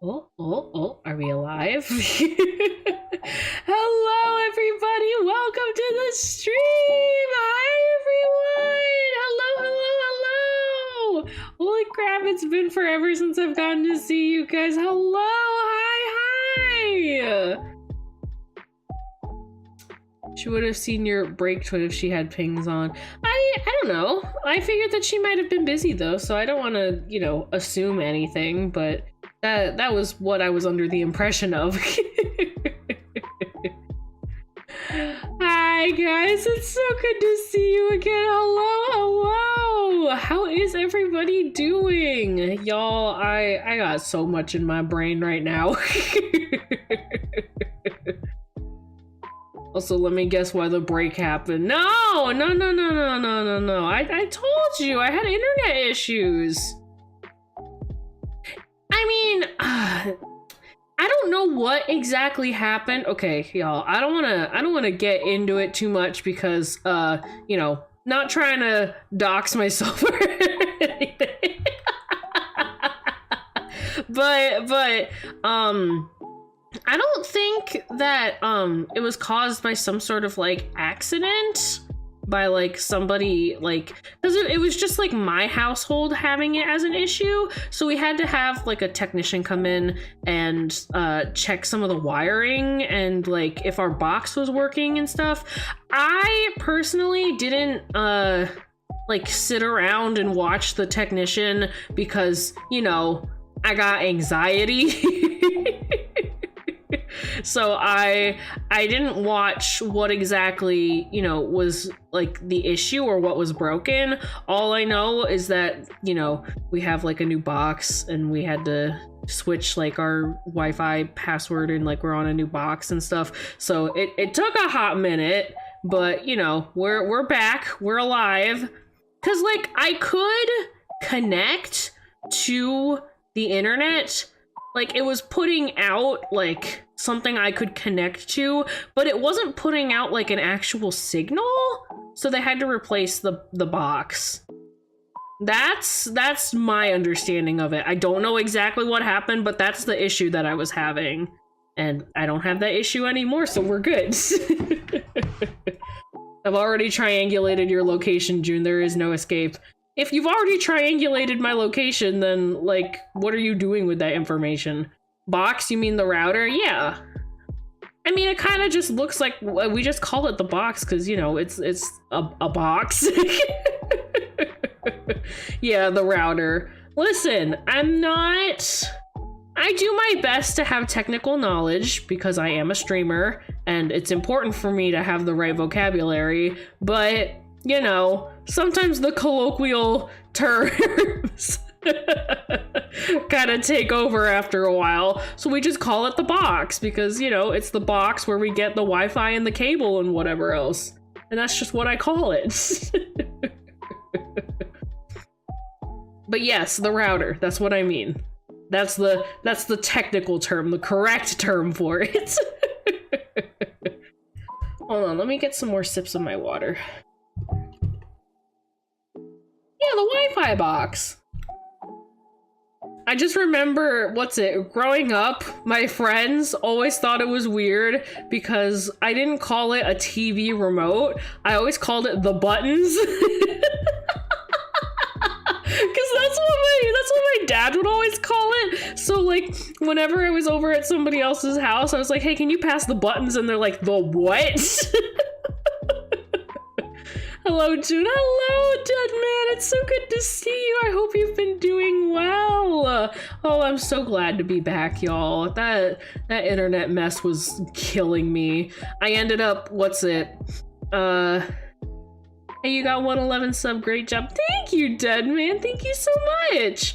Oh, are we alive? Hello, everybody. Welcome to the stream. Hi, everyone. Hello. Holy crap, it's been forever since I've gotten to see you guys. Hello. Hi. She would have seen your break twin if she had pings on. I don't know. I figured that she might have been busy, though, so I don't want to, assume anything, but that was what I was under the impression of. Hi guys, it's so good to see you again. Hello. How is everybody doing? Y'all, I got so much in my brain right now. Also, let me guess why the break happened. No. I told you I had internet issues. I mean, I don't know what exactly happened. Okay, y'all, I don't wanna get into it too much because, you know, not trying to dox myself or anything. but, I don't think that, it was caused by some sort of, like, accident by, like, somebody, like, because it was just, like, my household having it as an issue, so we had to have, like, a technician come in and, check some of the wiring and, like, if our box was working and stuff. I personally didn't, like, sit around and watch the technician because, you know, I got anxiety. So I didn't watch what exactly, you know, was like the issue or what was broken. All I know is that, you know, we have like a new box and we had to switch like our Wi-Fi password and like we're on a new box and stuff. So it took a hot minute, but you know, we're back, we're alive. 'Cause like I could connect to the internet, like it was putting out like something I could connect to, but it wasn't putting out like an actual signal, so they had to replace the box. That's my understanding of it. I don't know exactly what happened, but that's the issue that I was having, and I don't have that issue anymore, so we're good. I've already triangulated your location, June. There is no escape. If you've already triangulated my location, then, like, what are you doing with that information? Box, you mean the router? Yeah. I mean, it kind of just looks like, we just call it the box because, you know, it's a box. Yeah, the router. Listen, I do my best to have technical knowledge because I am a streamer and it's important for me to have the right vocabulary, but, you know, sometimes the colloquial terms kind of take over after a while, so we just call it the box because, you know, it's the box where we get the Wi-Fi and the cable and whatever else, and that's just what I call it. But yes, the router, that's what I mean. That's the technical term, the correct term for it. Hold on, let me get some more sips of my water. Yeah, the Wi-Fi box. I just remember, growing up, my friends always thought it was weird because I didn't call it a TV remote. I always called it the buttons. Because that's what my dad would always call it. So like whenever I was over at somebody else's house, I was like, hey, can you pass the buttons? And they're like, the what? Hello, June. Hello, Dead Man. It's so good to see you. I hope you've been doing well. Oh, I'm so glad to be back, y'all. That internet mess was killing me. I ended up, hey, you got 111 sub, great job. Thank you, Dead Man. Thank you so much.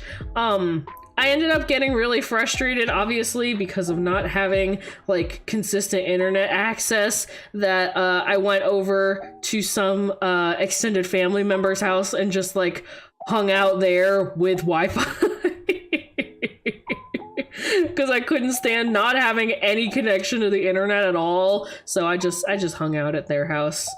I ended up getting really frustrated, obviously, because of not having like consistent internet access, that I went over to some extended family member's house and just like hung out there with Wi-Fi. Because I couldn't stand not having any connection to the internet at all. So I just hung out at their house.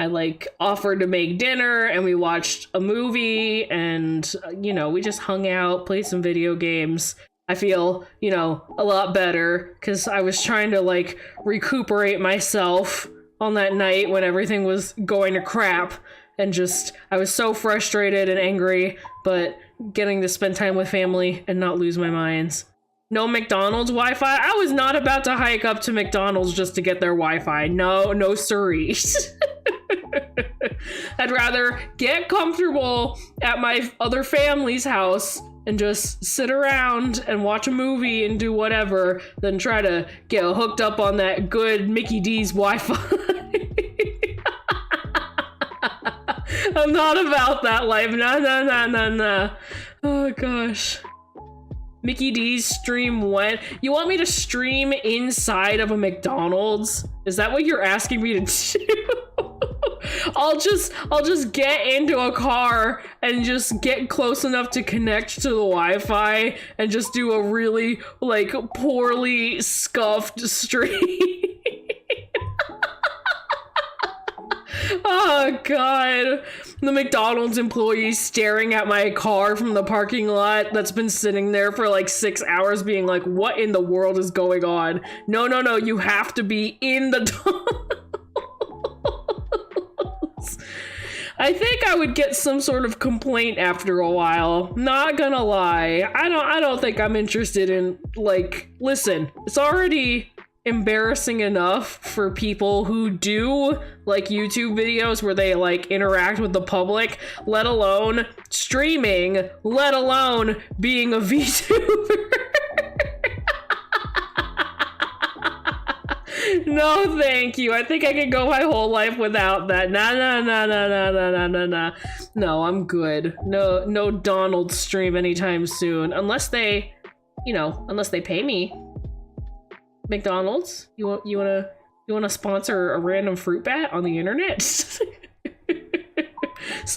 I like offered to make dinner and we watched a movie and, you know, we just hung out, played some video games. I feel, you know, a lot better because I was trying to like recuperate myself on that night when everything was going to crap, and just, I was so frustrated and angry, but getting to spend time with family and not lose my minds. No McDonald's Wi-Fi? I was not about to hike up to McDonald's just to get their Wi-Fi. No siree. I'd rather get comfortable at my other family's house and just sit around and watch a movie and do whatever than try to get hooked up on that good Mickey D's Wi-Fi. I'm not about that life. Nah. Oh gosh. Mickey D's stream when? You want me to stream inside of a McDonald's? Is that what you're asking me to do? I'll just get into a car and just get close enough to connect to the Wi-Fi and just do a really, like, poorly scuffed stream. Oh god, the McDonald's employee staring at my car from the parking lot that's been sitting there for like 6 hours being like, what in the world is going on? No, you have to be in the tunnels. I think I would get some sort of complaint after a while, not gonna lie. I don't think I'm interested in, like, listen, it's already embarrassing enough for people who do like YouTube videos where they like interact with the public, let alone streaming, let alone being a VTuber. No, thank you. I think I could go my whole life without that. Nah. No, I'm good. No Donald stream anytime soon, unless they pay me. McDonald's, you wanna sponsor a random fruit bat on the internet?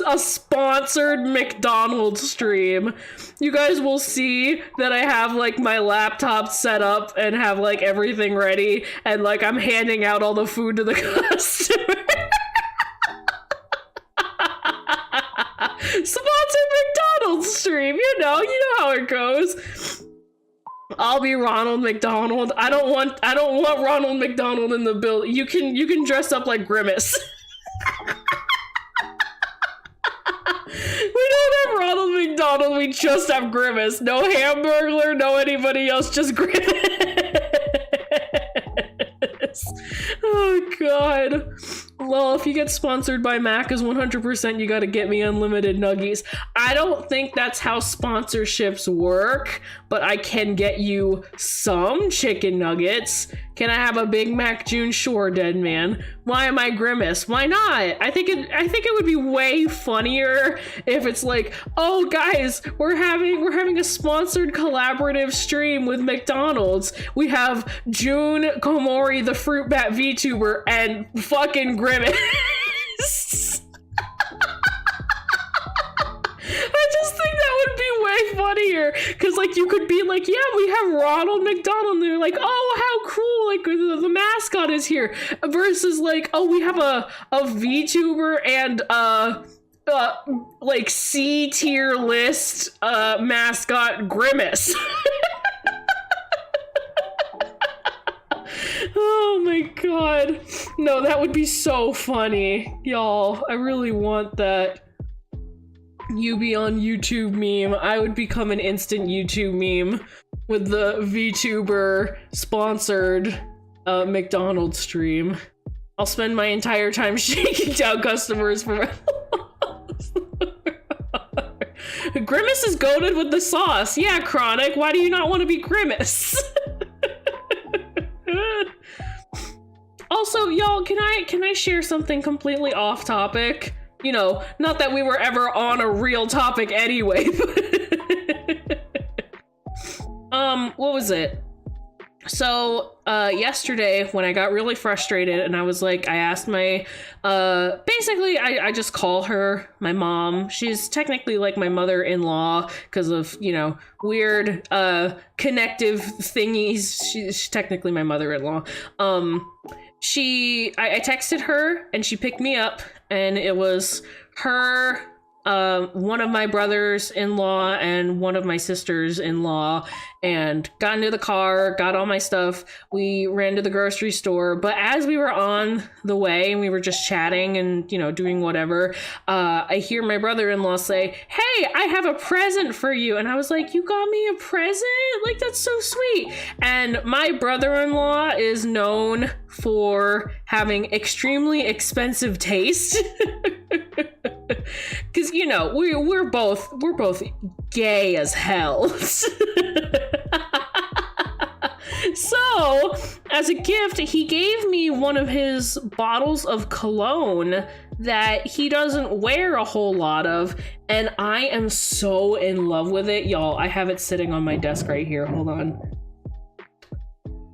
A sponsored McDonald's stream. You guys will see that I have like my laptop set up and have like everything ready, and like I'm handing out all the food to the customer. Sponsored McDonald's stream. You know how it goes. I'll be Ronald McDonald. I don't want Ronald McDonald in the bill. You can dress up like Grimace. We don't have Ronald McDonald, we just have Grimace. No Hamburglar, no anybody else, just Grimace. Oh god. Well, if you get sponsored by Macca's 100%, you gotta get me unlimited nuggies. I don't think that's how sponsorships work, but I can get you some chicken nuggets. Can I have a Big Mac June? Sure, dead man. Why am I Grimace? Why not? I think it would be way funnier if it's like, oh guys, we're having a sponsored collaborative stream with McDonald's. We have June Koumori, the fruit bat VTuber, and fucking Grimace. I just think that would be way funnier, because like you could be like, yeah, we have Ronald McDonald, and they're like, oh, how cool, like the mascot is here, versus like, oh, we have a VTuber and like C tier list mascot Grimace. Oh my god. No, that would be so funny. Y'all, I really want that. You be on YouTube meme. I would become an instant YouTube meme with the VTuber sponsored McDonald's stream. I'll spend my entire time shaking down customers for Grimace is goated with the sauce. Yeah, Chronic, why do you not want to be Grimace? Also, y'all, can I share something completely off topic? You know, not that we were ever on a real topic anyway, but what was it? So, yesterday when I got really frustrated and I was like, I asked my, basically I just call her my mom. She's technically like my mother-in-law because of, you know, weird, connective thingies. She's technically my mother-in-law. I texted her and she picked me up, and it was her, one of my brothers-in-law and one of my sisters-in-law, and got into the car, got all my stuff. We ran to the grocery store, but as we were on the way and we were just chatting and, you know, doing whatever, I hear my brother-in-law say, hey, I have a present for you. And I was like, you got me a present? Like, that's so sweet. And my brother-in-law is known for having extremely expensive taste. Because, you know, we're both gay as hell. So, as a gift, he gave me one of his bottles of cologne that he doesn't wear a whole lot of, and I am so in love with it, y'all. I have it sitting on my desk right here. Hold on.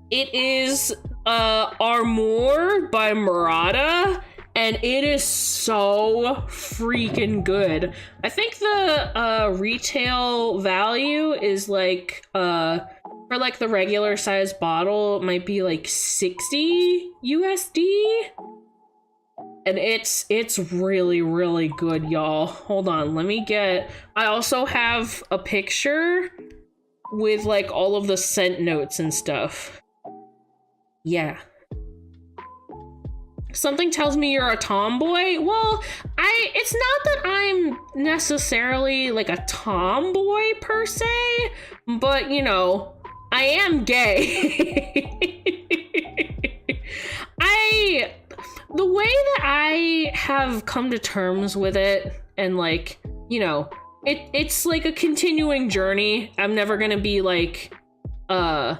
It is Armour by Murata, and it is so freaking good. I think the retail value is like for like the regular size bottle, it might be like 60 USD. And it's really, really good, y'all. Hold on, let me get... I also have a picture with like all of the scent notes and stuff. Yeah. Something tells me you're a tomboy. Well, it's not that I'm necessarily like a tomboy per se, but you know, I am gay. The way that I have come to terms with it, and like, you know, it's like a continuing journey. I'm never gonna be like, I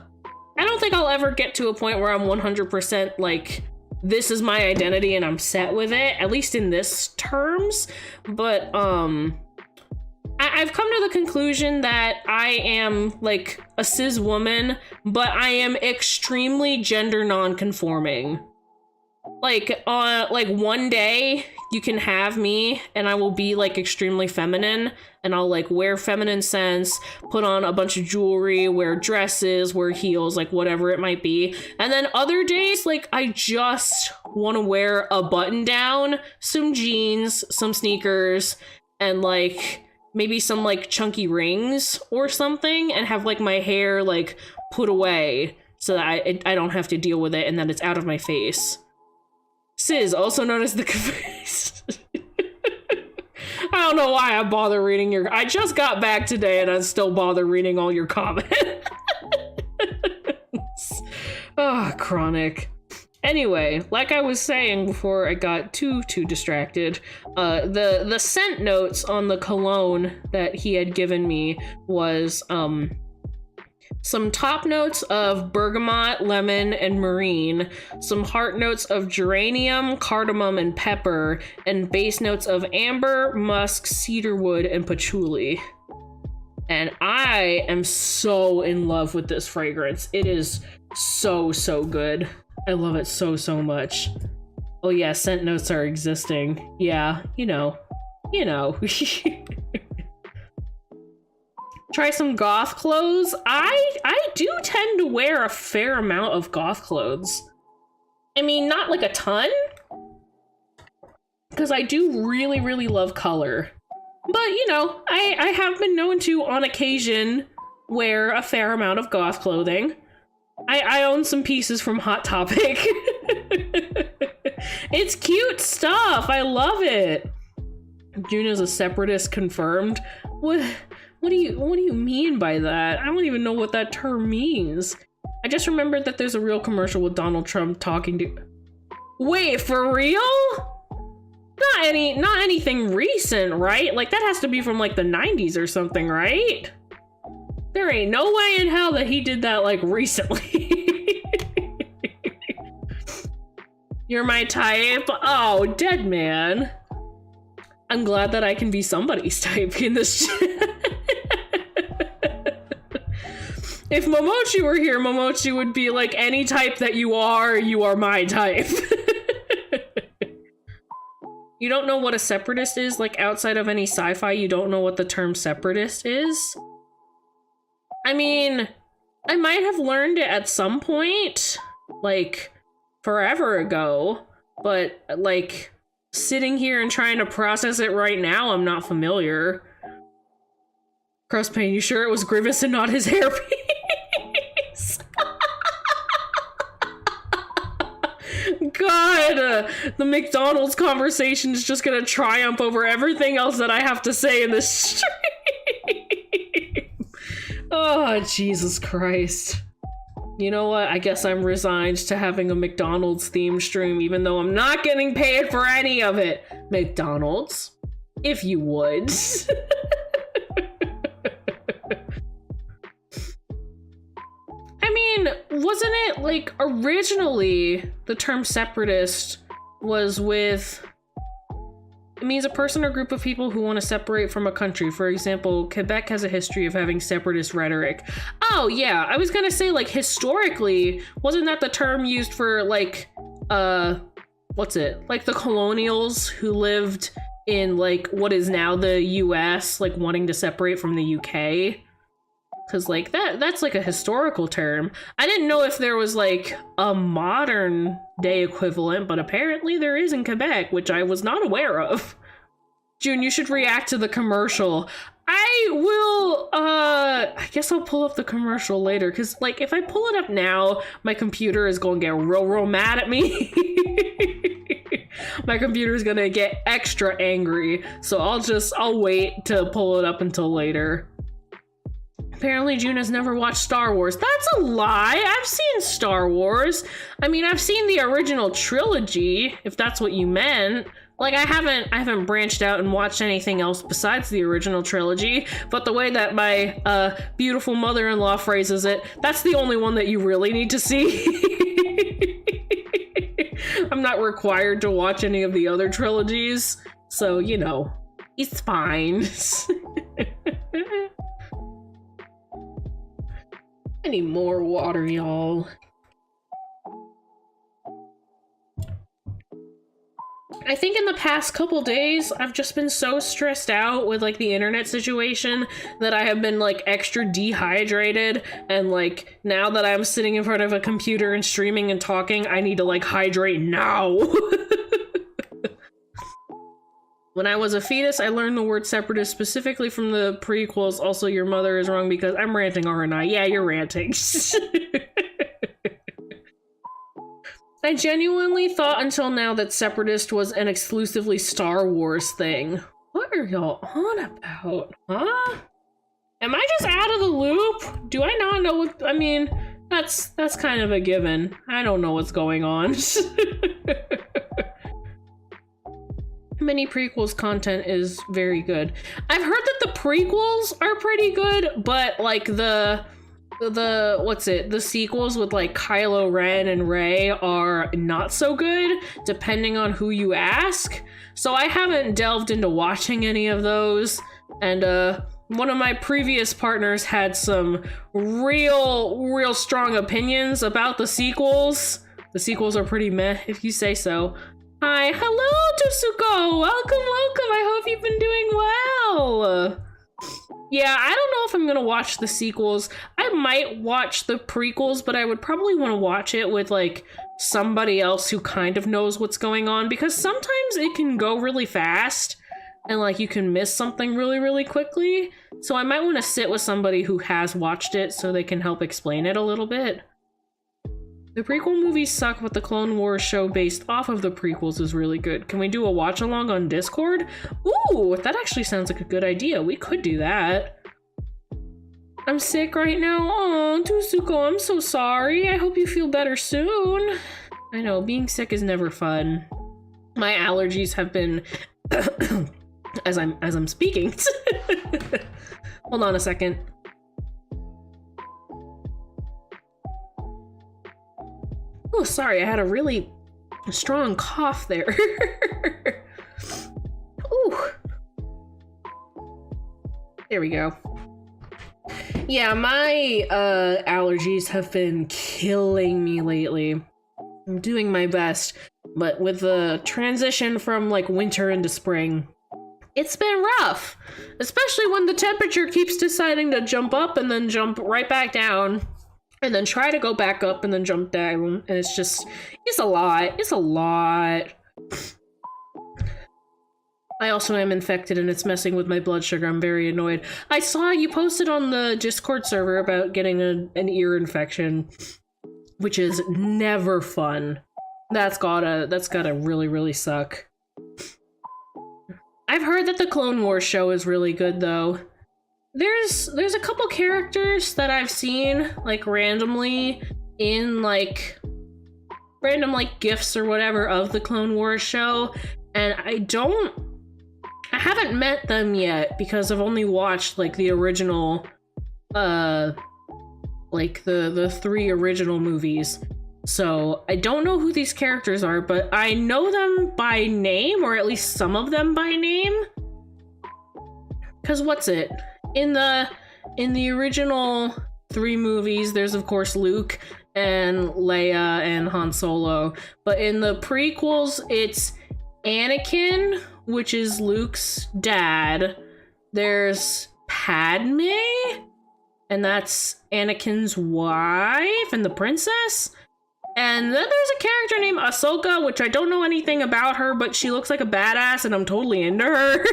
don't think I'll ever get to a point where I'm 100% like, this is my identity and I'm set with it, at least in this terms. But I've come to the conclusion that I am like a cis woman, but I am extremely gender non-conforming. Like one day you can have me and I will be like extremely feminine, and I'll like wear feminine scents, put on a bunch of jewelry, wear dresses, wear heels, like whatever it might be. And then other days, like I just want to wear a button down, some jeans, some sneakers, and like maybe some like chunky rings or something, and have like my hair like put away so that I don't have to deal with it and that it's out of my face. Cis, also known as the caboose. I don't know why I bother reading your... I just got back today and I still bother reading all your comments. Oh, chronic. Anyway, like I was saying before I got too distracted, the scent notes on the cologne that he had given me was some top notes of bergamot, lemon, and marine, some heart notes of geranium, cardamom, and pepper, and base notes of amber, musk, cedarwood, and patchouli. And I am so in love with this fragrance. It is so good. I love it so much. Oh yeah, scent notes are existing. Yeah, you know. Try some goth clothes. I do tend to wear a fair amount of goth clothes. I mean, not like a ton, because I do really love color. But, you know, I have been known to, on occasion, wear a fair amount of goth clothing. I own some pieces from Hot Topic. It's cute stuff. I love it. Juno's a separatist confirmed. What do you mean by that? I don't even know what that term means. I just remembered that there's a real commercial with Donald Trump talking to... Wait, for real? Not anything recent, right? Like that has to be from like the 90s or something, right? There ain't no way in hell that he did that like recently. You're my type? Oh, dead man. I'm glad that I can be somebody's type in this If Momochi were here, Momochi would be like, any type that you are my type. You don't know what a separatist is? Like, outside of any sci-fi, you don't know what the term separatist is? I mean, I might have learned it at some point, like, forever ago, but, like, sitting here and trying to process it right now, I'm not familiar. Crosspain, you sure it was Grievous and not his hairpiece? God, the McDonald's conversation is just gonna triumph over everything else that I have to say in this stream. Oh, Jesus Christ. You know what? I guess I'm resigned to having a McDonald's themed stream, even though I'm not getting paid for any of it. McDonald's, if you would. I mean, wasn't it like originally the term separatist was with It means a person or group of people who want to separate from a country. For example, Quebec has a history of having separatist rhetoric. Oh, yeah. I was gonna say, like, historically, wasn't that the term used for, like, what's it? Like, the colonials who lived in, like, what is now the US, like, wanting to separate from the UK? Because, like, that's, like, a historical term. I didn't know if there was, like, a modern day equivalent, but apparently there is in Quebec, which I was not aware of. June, you should react to the commercial. I will, I guess I'll pull up the commercial later, because, like, if I pull it up now, my computer is going to get real mad at me. My computer is going to get extra angry, so I'll wait to pull it up until later. Apparently June has never watched Star Wars. That's a lie! I've seen Star Wars. I mean, I've seen the original trilogy, if that's what you meant. Like, I haven't branched out and watched anything else besides the original trilogy, but the way that my beautiful mother-in-law phrases it, that's the only one that you really need to see. I'm not required to watch any of the other trilogies, so, you know, it's fine. I need more water, y'all. I think in the past couple days, I've just been so stressed out with, like, the internet situation that I have been, like, extra dehydrated, and, like, now that I'm sitting in front of a computer and streaming and talking, I need to, like, hydrate now. When I was a fetus, I learned the word separatist specifically from the prequels. Also, your mother is wrong because I'm ranting, aren't I? Yeah, you're ranting. I genuinely thought until now that separatist was an exclusively Star Wars thing. What are y'all on about? Huh? Am I just out of the loop? Do I not know what, I mean, that's kind of a given. I don't know what's going on. Many prequels content is very good. I've heard that the prequels are pretty good, but like the sequels with like Kylo Ren and Rey are not so good, depending on who you ask. So I haven't delved into watching any of those, and one of my previous partners had some real strong opinions about the sequels. The sequels are pretty meh, if you say so. Hi, hello, Tusuko! Welcome! I hope you've been doing well! Yeah, I don't know if I'm gonna watch the sequels. I might watch the prequels, but I would probably want to watch it with, like, somebody else who kind of knows what's going on, because sometimes it can go really fast, and, like, you can miss something really quickly. So I might want to sit with somebody who has watched it so they can help explain it a little bit. The prequel movies suck, but the Clone Wars show based off of the prequels is really good. Can we do a watch-along on Discord? Ooh, that actually sounds like a good idea. We could do that. I'm sick right now. Oh, Tusuko, I'm so sorry. I hope you feel better soon. I know, being sick is never fun. My allergies have been... as I'm speaking. Hold on a second. Oh, sorry, I had a really strong cough there. Ooh. There we go. Yeah, my allergies have been killing me lately. I'm doing my best, but with the transition from like winter into spring, it's been rough, especially when the temperature keeps deciding to jump up and then jump right back down. And then try to go back up and then jump down. And it's a lot. It's a lot. I also am infected and it's messing with my blood sugar. I'm very annoyed. I saw you posted on the Discord server about getting an ear infection, which is never fun. That's gotta really suck. I've heard that the Clone Wars show is really good though. There's a couple characters that I've seen like randomly in like random like gifs or whatever of the Clone Wars show, and I haven't met them yet because I've only watched like the original like the 3 original movies. So I don't know who these characters are, but I know them by name, or at least some of them by name. Cause what's it? In the original 3 movies, there's of course Luke and Leia and Han Solo. But in the prequels, it's Anakin, which is Luke's dad. There's Padme, and that's Anakin's wife and the princess. And then there's a character named Ahsoka, which I don't know anything about her, but she looks like a badass and I'm totally into her.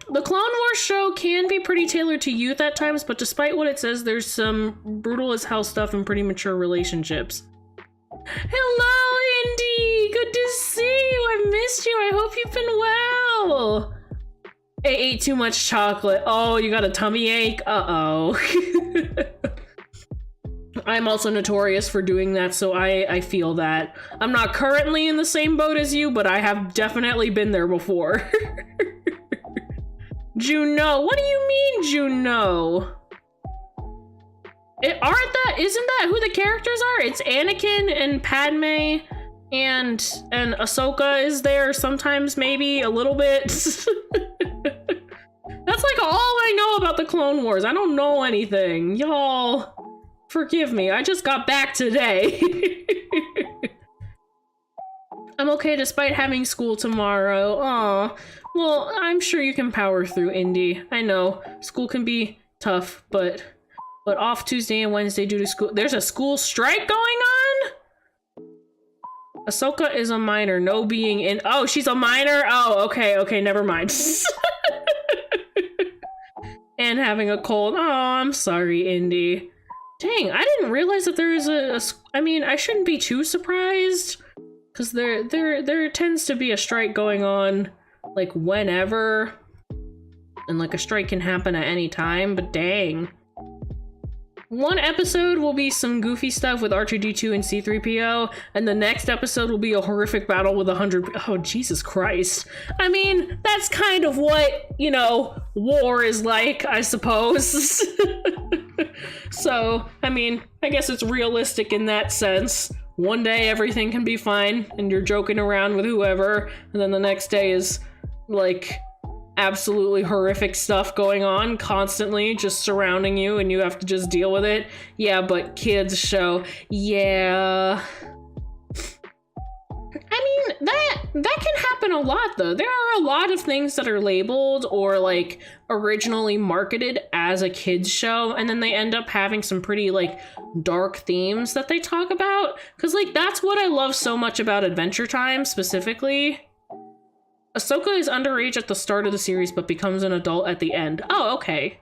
The Clone Wars show can be pretty tailored to youth at times, but despite what it says, there's some brutal as hell stuff and pretty mature relationships. Hello, Indy! Good to see you! I missed you! I hope you've been well! I ate too much chocolate. Oh, you got a tummy ache? Uh-oh. I'm also notorious for doing that, so I feel that. I'm not currently in the same boat as you, but I have definitely been there before. Juno, what do you mean, Juno? Isn't that who the characters are? It's Anakin and Padme and Ahsoka is there sometimes, maybe a little bit. That's like all I know about the Clone Wars. I don't know anything. Y'all, forgive me. I just got back today. I'm okay despite having school tomorrow. Aw. Well, I'm sure you can power through, Indy. I know, school can be tough, but off Tuesday and Wednesday due to school. There's a school strike going on? Ahsoka is a minor, no being in. Oh, she's a minor? Oh, okay, never mind. And having a cold. Oh, I'm sorry, Indy. Dang, I didn't realize that there is I mean, I shouldn't be too surprised, because there tends to be a strike going on like whenever, and like a strike can happen at any time, but dang. One episode will be some goofy stuff with R2-D2 and C-3PO, and the next episode will be a horrific battle with 100. Oh, Jesus Christ. I mean, that's kind of what, you know, war is like, I suppose. So, I mean, I guess it's realistic in that sense. One day everything can be fine, and you're joking around with whoever, and then the next day is like absolutely horrific stuff going on constantly just surrounding you and you have to just deal with it. Yeah, but kids show. Yeah. I mean, that can happen a lot though. There are a lot of things that are labeled or like originally marketed as a kids show, and then they end up having some pretty like dark themes that they talk about. Cause like that's what I love so much about Adventure Time specifically. Ahsoka is underage at the start of the series, but becomes an adult at the end. Oh, okay.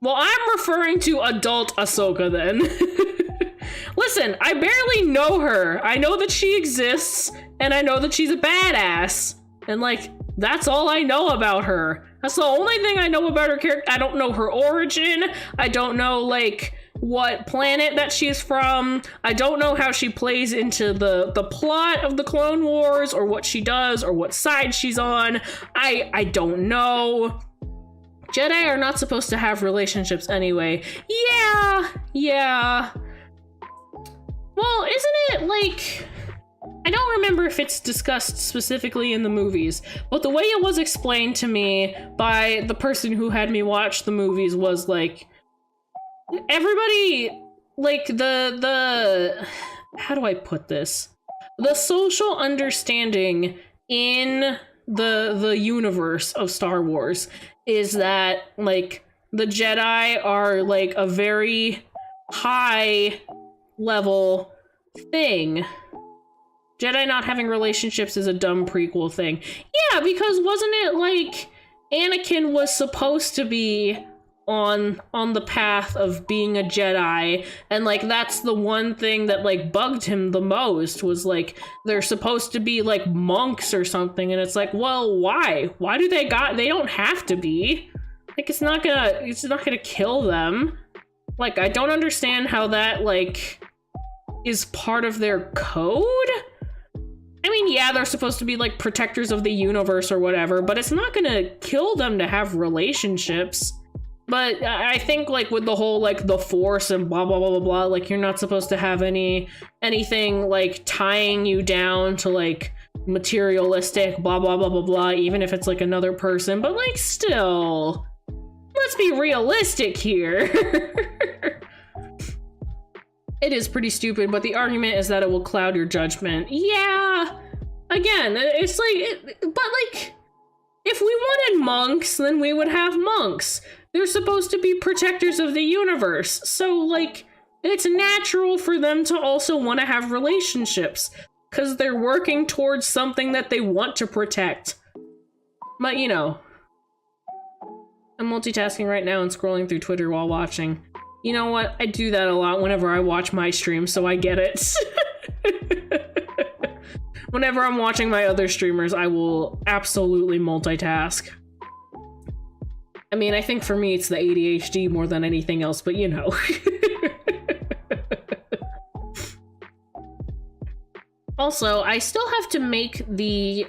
Well, I'm referring to adult Ahsoka then. Listen, I barely know her. I know that she exists, and I know that she's a badass. And like, that's all I know about her. That's the only thing I know about her character. I don't know her origin. I don't know like what planet that she's from. I don't know how she plays into the plot of the Clone Wars, or what she does, or what side she's on. I don't know. Jedi are not supposed to have relationships anyway. Yeah. Well, isn't it like, I don't remember if it's discussed specifically in the movies, but the way it was explained to me by the person who had me watch the movies was like, everybody, like the how do I put this? The social understanding in the universe of Star Wars is that like the Jedi are like a very high level thing. Jedi not having relationships is a dumb prequel thing. Yeah, because wasn't it like Anakin was supposed to be on the path of being a Jedi, and like that's the one thing that like bugged him the most, was like they're supposed to be like monks or something, and it's like, well, why do they don't have to be, like it's not gonna kill them. Like I don't understand how that like is part of their code. I mean, yeah, they're supposed to be like protectors of the universe or whatever, but it's not gonna kill them to have relationships. But I think like with the whole like the force and blah blah blah blah blah, like you're not supposed to have anything like tying you down to like materialistic blah blah blah blah blah, even if it's like another person. But like still, let's be realistic here. It is pretty stupid, but the argument is that it will cloud your judgment. Yeah, again, it's like, but like, if we wanted monks, then we would have monks. They're supposed to be protectors of the universe. So, like, it's natural for them to also want to have relationships because they're working towards something that they want to protect. But, you know, I'm multitasking right now and scrolling through Twitter while watching. You know what? I do that a lot whenever I watch my stream, so I get it. Whenever I'm watching my other streamers, I will absolutely multitask. I mean, I think for me it's the ADHD more than anything else, but you know. Also, I still have to make the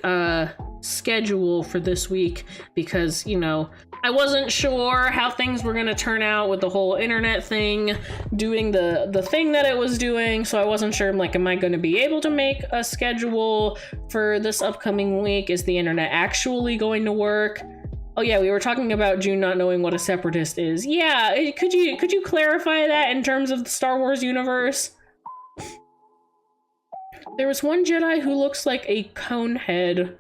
schedule for this week because, you know, I wasn't sure how things were gonna turn out with the whole internet thing, doing the thing that it was doing, so I wasn't sure, I'm like, am I gonna be able to make a schedule for this upcoming week? Is the internet actually going to work? Oh yeah, we were talking about June not knowing what a separatist is. Yeah, could you clarify that in terms of the Star Wars universe? There was one Jedi who looks like a cone head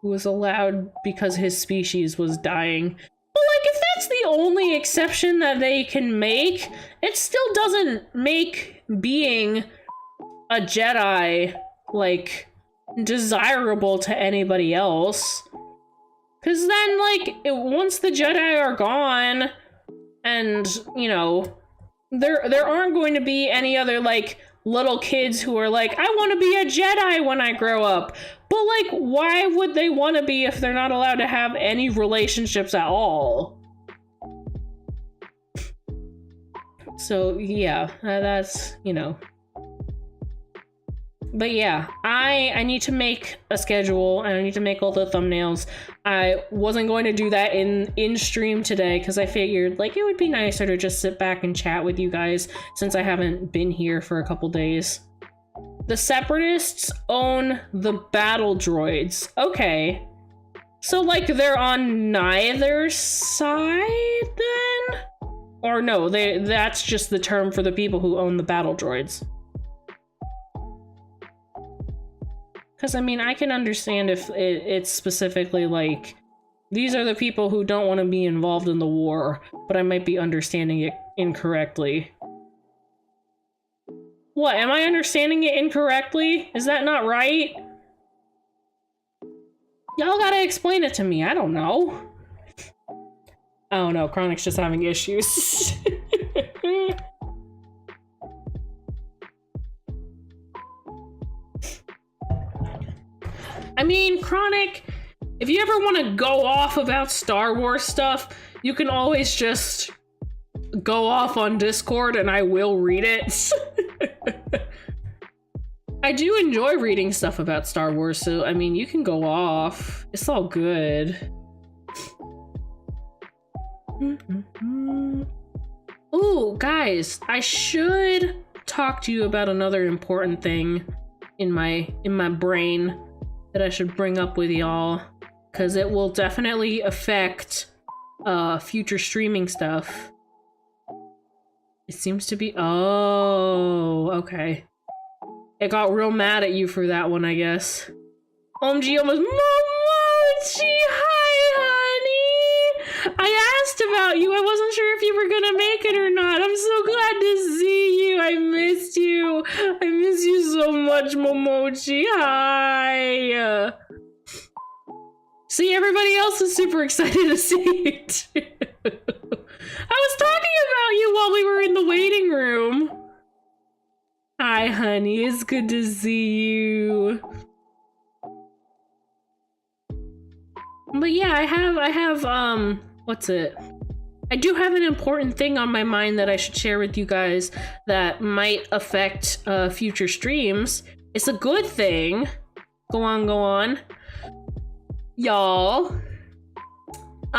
who was allowed because his species was dying. But like, if that's the only exception that they can make, it still doesn't make being a Jedi, like, desirable to anybody else. Because then, like, once the Jedi are gone, and, you know, there aren't going to be any other, like, little kids who are like, I want to be a Jedi when I grow up. But, like, why would they want to be if they're not allowed to have any relationships at all? So, yeah, that's, you know. But yeah, I need to make a schedule and I need to make all the thumbnails. I wasn't going to do that in stream today because I figured like it would be nicer to just sit back and chat with you guys since I haven't been here for a couple days. The Separatists own the battle droids. Okay. So like they're on neither side then? Or no, that's just the term for the people who own the battle droids. Because, I mean, I can understand if it's specifically, like, these are the people who don't want to be involved in the war, but I might be understanding it incorrectly. What, am I understanding it incorrectly? Is that not right? Y'all gotta explain it to me, I don't know. Oh no, Chronic's just having issues. I mean, Chronic, if you ever want to go off about Star Wars stuff, you can always just go off on Discord and I will read it. I do enjoy reading stuff about Star Wars, so I mean, you can go off. It's all good. Ooh, guys, I should talk to you about another important thing in my brain that I should bring up with y'all, because it will definitely affect future streaming stuff. It seems to be, oh, okay. It got real mad at you for that one, I guess. OMG almost, Momochi, hi, honey! I asked about you, I wasn't sure if you were gonna make it or not. I'm so glad to see you, I missed you. I miss you so much, Momochi, hi! See, everybody else is super excited to see you too. I was talking about you while we were in the waiting room. Hi, honey, it's good to see you. But yeah, I have, what's it? I do have an important thing on my mind that I should share with you guys that might affect future streams. It's a good thing. Go on. Y'all.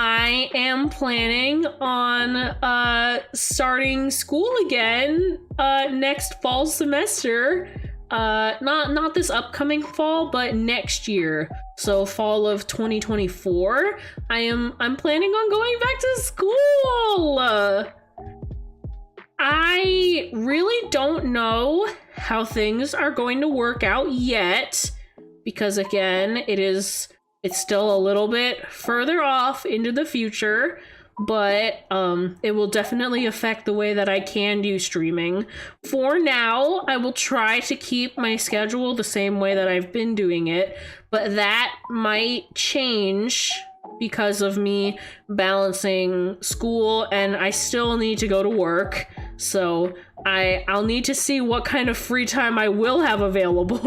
I am planning on starting school again next fall semester. Not this upcoming fall, but next year. So fall of 2024. I'm planning on going back to school. I really don't know how things are going to work out yet, because again, it's still a little bit further off into the future, but it will definitely affect the way that I can do streaming. For now, I will try to keep my schedule the same way that I've been doing it, but that might change because of me balancing school, and I still need to go to work. So I'll need to see what kind of free time I will have available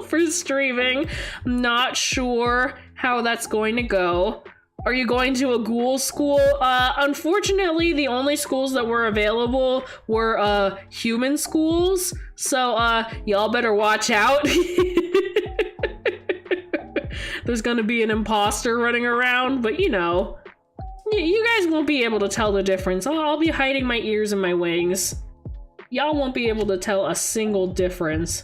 for streaming. I'm not sure how that's going to go. Are you going to a ghoul school? Unfortunately, the only schools that were available were human schools. So y'all better watch out. There's gonna be an imposter running around, but you know, you guys won't be able to tell the difference. I'll be hiding my ears and my wings. Y'all won't be able to tell a single difference.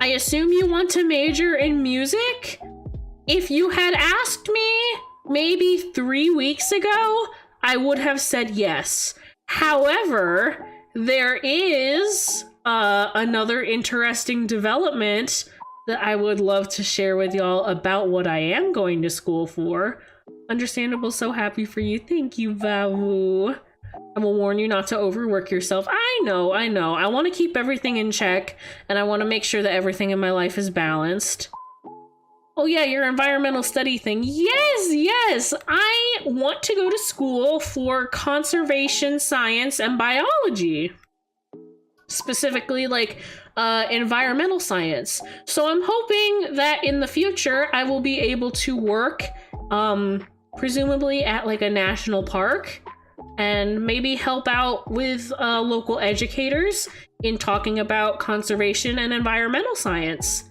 I assume you want to major in music? If you had asked me maybe 3 weeks ago, I would have said yes. However, there is another interesting development that I would love to share with y'all about what I am going to school for. Understandable, so happy for you. Thank you, Vavu. I will warn you not to overwork yourself. I know. I want to keep everything in check, and I want to make sure that everything in my life is balanced. Oh yeah, your environmental study thing. Yes. I want to go to school for conservation science and biology. Specifically, like, environmental science. So I'm hoping that in the future I will be able to work presumably at like a national park and maybe help out with local educators in talking about conservation and environmental science.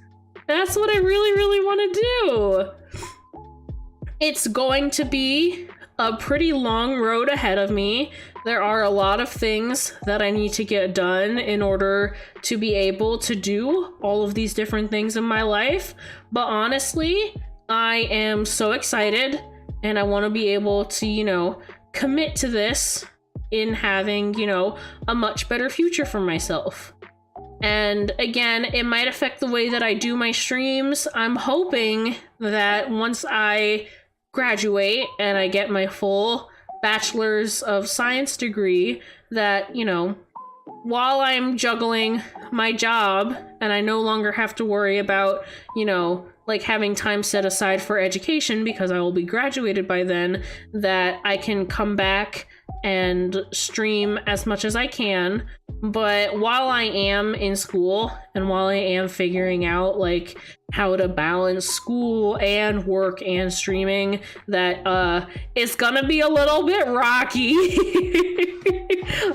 That's what I really want to do. It's going to be a pretty long road ahead of me. There are a lot of things that I need to get done in order to be able to do all of these different things in my life. But honestly, I am so excited, and I want to be able to, you know, commit to this in having, you know, a much better future for myself. And again, it might affect the way that I do my streams. I'm hoping that once I graduate and I get my full bachelor's of science degree, that, you know, while I'm juggling my job and I no longer have to worry about, you know, like having time set aside for education because I will be graduated by then, that I can come back and stream as much as I can. But while I am in school and while I am figuring out like how to balance school and work and streaming, that it's gonna be a little bit rocky.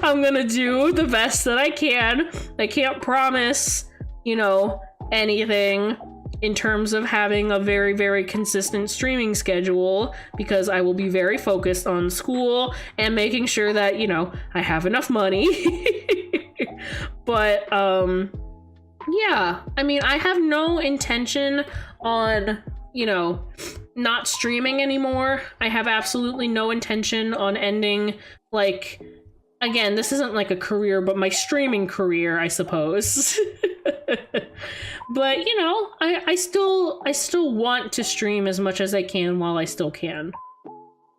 I'm gonna do the best that I can. I can't promise, you know, anything in terms of having a very consistent streaming schedule, because I will be very focused on school and making sure that, you know, I have enough money. But yeah, I mean, I have no intention on, you know, not streaming anymore. I have absolutely no intention on ending, like, again, this isn't like a career, but my streaming career, I suppose. But, you know, I still want to stream as much as I can while I still can.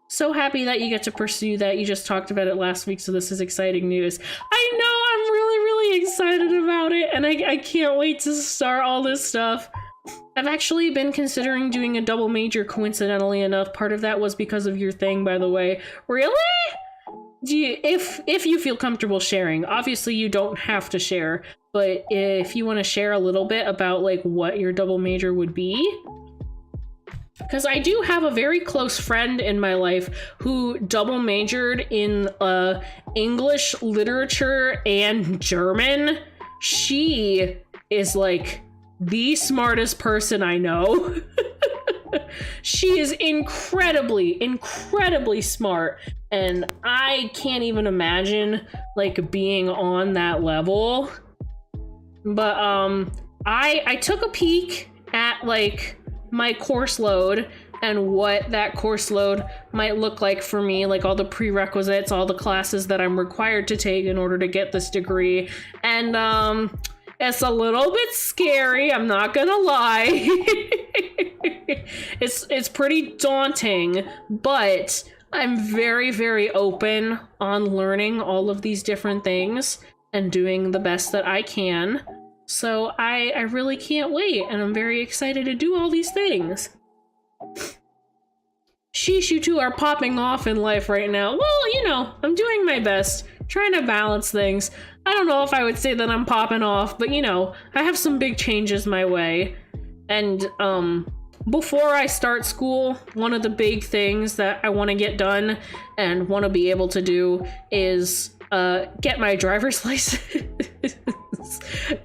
So happy that you get to pursue that. You just talked about it last week, so this is exciting news. I know, I'm really excited about it, and I can't wait to start all this stuff. I've actually been considering doing a double major, coincidentally enough. Part of that was because of your thing, by the way. Really? If you feel comfortable sharing, obviously you don't have to share, but if you want to share a little bit about like what your double major would be, because I do have a very close friend in my life who double majored in English literature and German. She is like the smartest person I know. She is incredibly smart, and I can't even imagine like being on that level. But I took a peek at like my course load and what that course load might look like for me, like all the prerequisites, all the classes that I'm required to take in order to get this degree. And it's a little bit scary, I'm not gonna lie. It's pretty daunting, but I'm very open on learning all of these different things and doing the best that I can. So I really can't wait, and I'm very excited to do all these things. Sheesh, you two are popping off in life right now. Well, you know, I'm doing my best, trying to balance things. I don't know if I would say that I'm popping off, but you know, I have some big changes my way. And before I start school, one of the big things that I want to get done and want to be able to do is get my driver's license.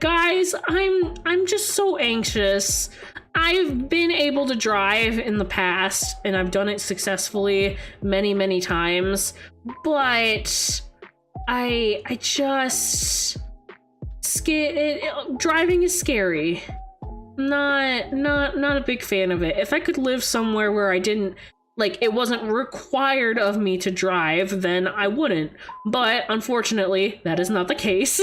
Guys, I'm just so anxious. I've been able to drive in the past, and I've done it successfully many times, but I just driving is scary. Not a big fan of it. If I could live somewhere where I didn't, like, it wasn't required of me to drive, then I wouldn't. But unfortunately, that is not the case.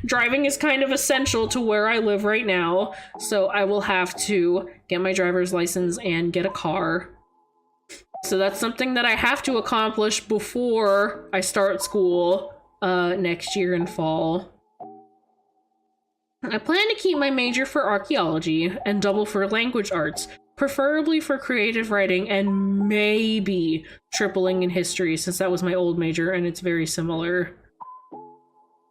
Driving is kind of essential to where I live right now, so I will have to get my driver's license and get a car. So that's something that I have to accomplish before I start school next year in fall. I plan to keep my major for archaeology and double for language arts, preferably for creative writing, and maybe tripling in history, since that was my old major and it's very similar.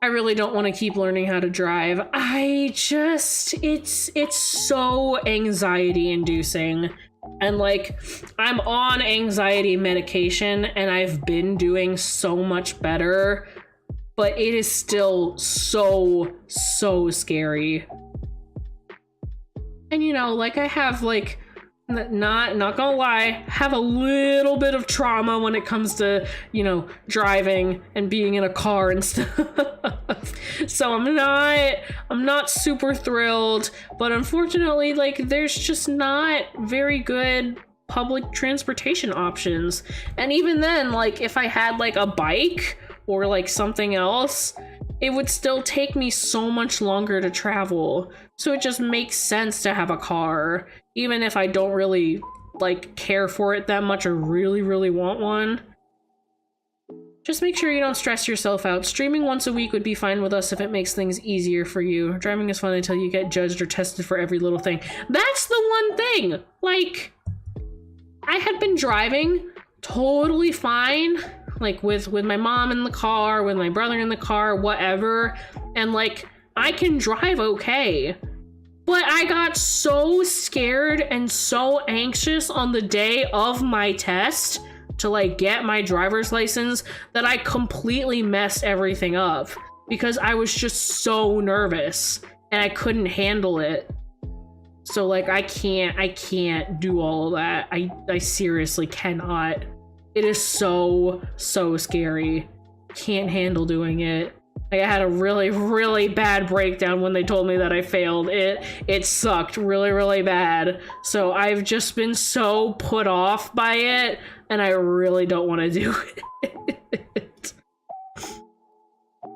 I really don't want to keep learning how to drive. It's so anxiety inducing. And like, I'm on anxiety medication and I've been doing so much better, but it is still so scary. And you know, like, I have like, not gonna lie, have a little bit of trauma when it comes to, you know, driving and being in a car and stuff. So I'm not super thrilled, but unfortunately, like, there's just not very good public transportation options. And even then, like, if I had like a bike or like something else, it would still take me so much longer to travel. So it just makes sense to have a car, even if I don't really like care for it that much or really want one. Just make sure you don't stress yourself out. Streaming once a week would be fine with us if it makes things easier for you. Driving is fun until you get judged or tested for every little thing. That's the one thing. Like, I had been driving totally fine, like with my mom in the car, with my brother in the car, whatever, and like, I can drive okay. But I got so scared and so anxious on the day of my test to like get my driver's license that I completely messed everything up because I was just so nervous and I couldn't handle it. So like, I can't do all of that. I seriously cannot. It is so scary. Can't handle doing it. Like, I had a really bad breakdown when they told me that I failed. It sucked really bad. So I've just been so put off by it, and I really don't want to do it.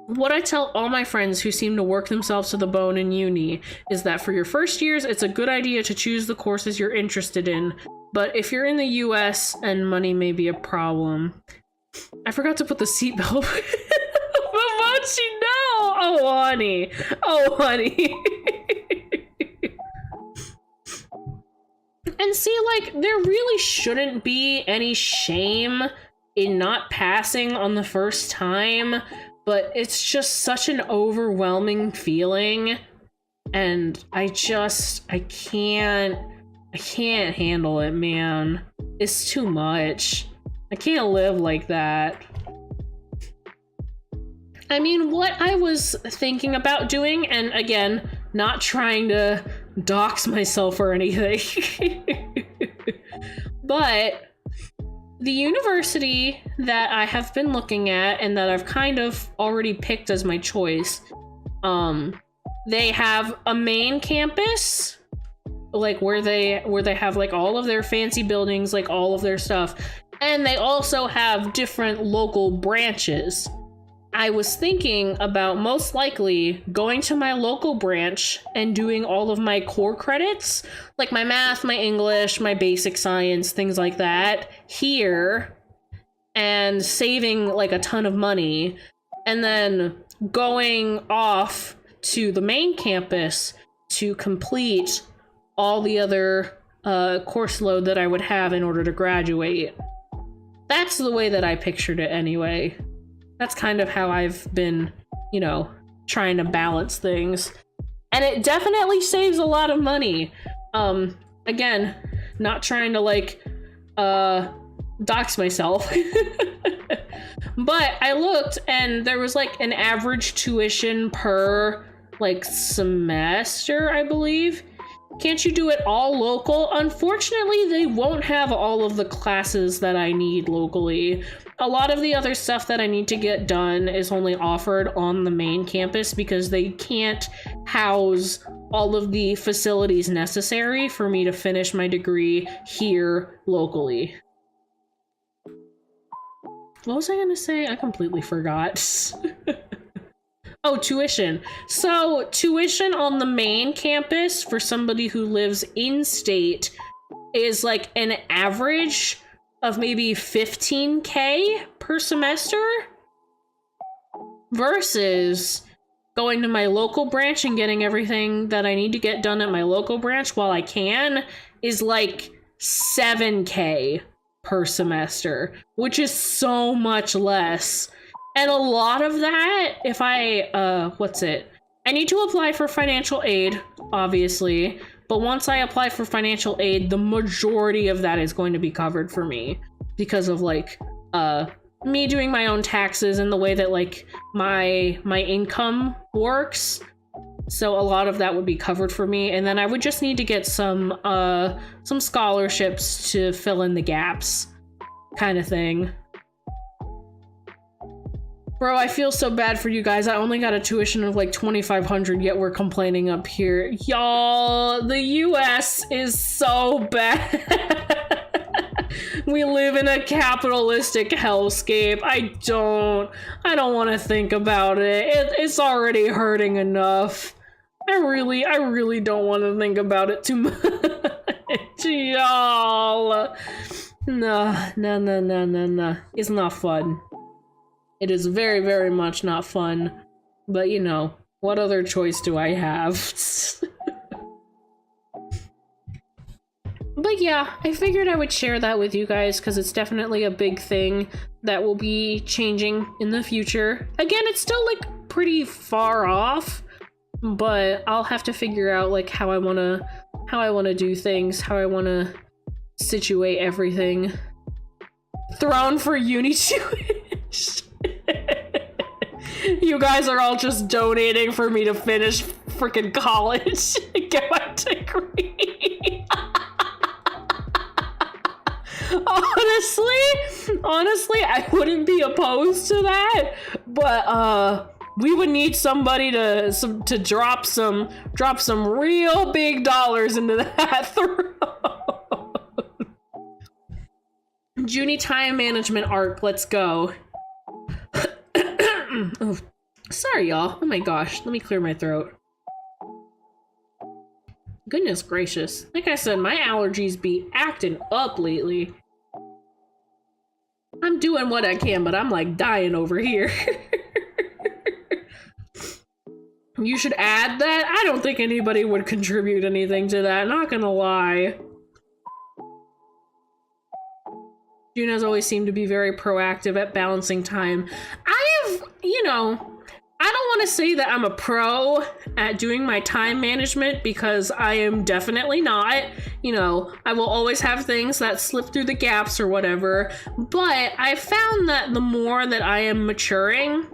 What I tell all my friends who seem to work themselves to the bone in uni is that for your first years, it's a good idea to choose the courses you're interested in. But if you're in the US and money may be a problem. I forgot to put the seatbelt. Mochi, no! Oh, honey. And see, like, there really shouldn't be any shame in not passing on the first time, but it's just such an overwhelming feeling, and I can't handle it, man. It's too much. I can't live like that. I mean, what I was thinking about doing, and again, not trying to dox myself or anything. But the university that I have been looking at and that I've kind of already picked as my choice, they have a main campus, like where they have like all of their fancy buildings, like all of their stuff, and they also have different local branches. I was thinking about most likely going to my local branch and doing all of my core credits, like my math, my English, my basic science, things like that, here, and saving like a ton of money, and then going off to the main campus to complete all the other course load that I would have in order to graduate. That's the way that I pictured it anyway. That's kind of how I've been, you know, trying to balance things. And it definitely saves a lot of money. Again, not trying to like dox myself. But I looked and there was like an average tuition per like semester, I believe. Can't you do it all local? Unfortunately, they won't have all of the classes that I need locally. A lot of the other stuff that I need to get done is only offered on the main campus because they can't house all of the facilities necessary for me to finish my degree here locally. What was I gonna say? I completely forgot. Oh, tuition. So tuition on the main campus for somebody who lives in state is like an average of maybe $15K per semester versus going to my local branch and getting everything that I need to get done at my local branch while I can is like $7K per semester, which is so much less. And a lot of that, if I, I need to apply for financial aid, obviously, but once I apply for financial aid, the majority of that is going to be covered for me because of like, me doing my own taxes and the way that like my income works. So a lot of that would be covered for me. And then I would just need to get some scholarships to fill in the gaps kind of thing. Bro, I feel so bad for you guys. I only got a tuition of like $2,500, yet we're complaining up here. Y'all, the US is so bad. We live in a capitalistic hellscape. I don't want to think about it. It's already hurting enough. I really don't want to think about it too much. Y'all. No. It's not fun. It is very, very much not fun, but you know, what other choice do I have? But yeah, I figured I would share that with you guys because it's definitely a big thing that will be changing in the future. Again, it's still like pretty far off, but I'll have to figure out like how I want to do things, how I want to situate everything. Thrown for uni tuition. You guys are all just donating for me to finish freaking college and get my degree. Honestly, I wouldn't be opposed to that, but we would need somebody to drop some real big dollars into that throw. Junie time management arc, let's go. Oh, sorry, y'all. Oh my gosh, let me clear my throat. Goodness gracious. Like I said, my allergies be acting up lately. I'm doing what I can, but I'm like dying over here. You should add that. I don't think anybody would contribute anything to that, not gonna lie. June has always seemed to be very proactive at balancing time. I don't want to say that I'm a pro at doing my time management because I am definitely not. I will always have things that slip through the gaps or whatever. But I found that the more that I am maturing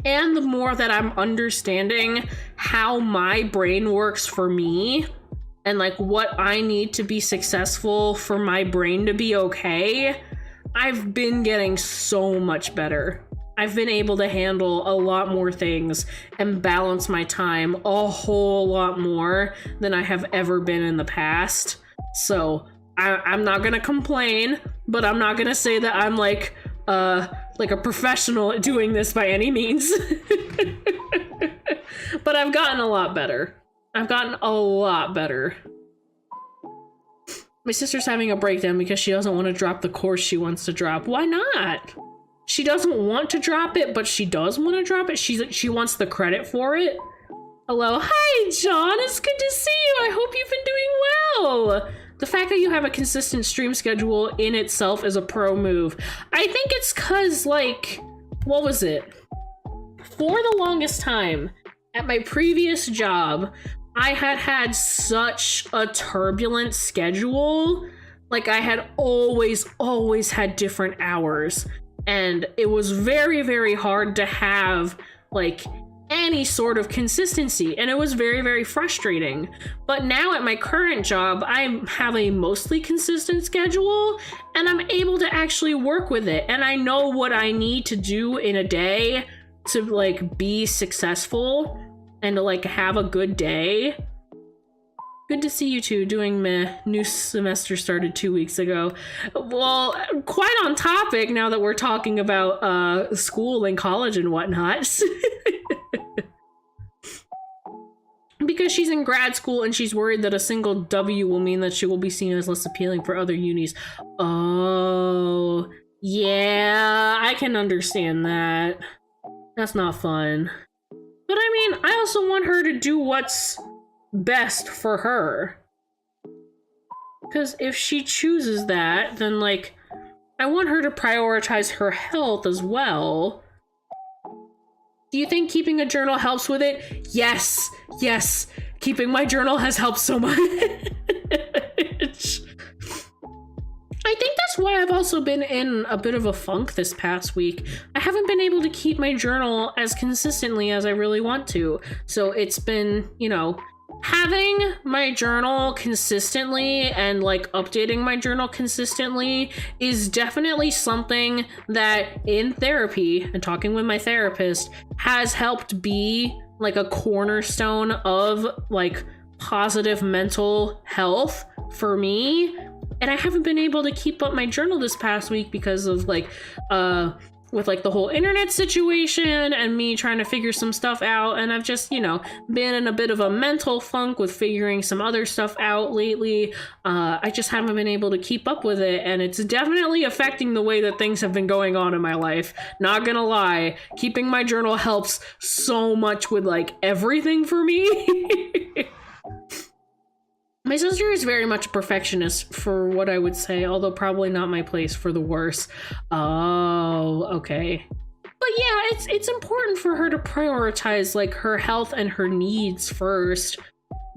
and the more that I'm understanding how my brain works for me and like what I need to be successful for my brain to be okay, I've been getting so much better. I've been able to handle a lot more things and balance my time a whole lot more than I have ever been in the past. So I'm not gonna complain, but I'm not gonna say that I'm like a professional at doing this by any means. But I've gotten a lot better. I've gotten a lot better. My sister's having a breakdown because she doesn't want to drop the course she wants to drop. Why not? She doesn't want to drop it, but she does want to drop it. She wants the credit for it. Hello. Hi, John. It's good to see you. I hope you've been doing well. The fact that you have a consistent stream schedule in itself is a pro move. I think it's because, like, what was it? For the longest time, at my previous job, I had such a turbulent schedule. Like, I had always had different hours. And it was very, very hard to have, like, any sort of consistency. And it was very, very frustrating. But now at my current job, I have a mostly consistent schedule, and I'm able to actually work with it. And I know what I need to do in a day to, like, be successful and to, like, have a good day. Good to see you two doing meh. New semester started 2 weeks ago. Well, quite on topic now that we're talking about school and college and whatnot. Because she's in grad school and she's worried that a single W will mean that she will be seen as less appealing for other unis. Oh, yeah, I can understand that. That's not fun. But I mean, I also want her to do what's best for her. Because if she chooses that, then, like, I want her to prioritize her health as well. Do you think keeping a journal helps with it? Yes, yes. Keeping my journal has helped so much. I think that's why I've also been in a bit of a funk this past week. I haven't been able to keep my journal as consistently as I really want to. So it's been, you know, having my journal consistently and like updating my journal consistently is definitely something that in therapy and talking with my therapist has helped be like a cornerstone of like positive mental health for me. And I haven't been able to keep up my journal this past week because of like with like the whole internet situation and me trying to figure some stuff out. And I've just, you know, been in a bit of a mental funk with figuring some other stuff out lately. I just haven't been able to keep up with it. And it's definitely affecting the way that things have been going on in my life. Not gonna lie, keeping my journal helps so much with like everything for me. My sister is very much a perfectionist for what I would say, although probably not my place for the worse. Oh, okay. But yeah, it's important for her to prioritize like her health and her needs first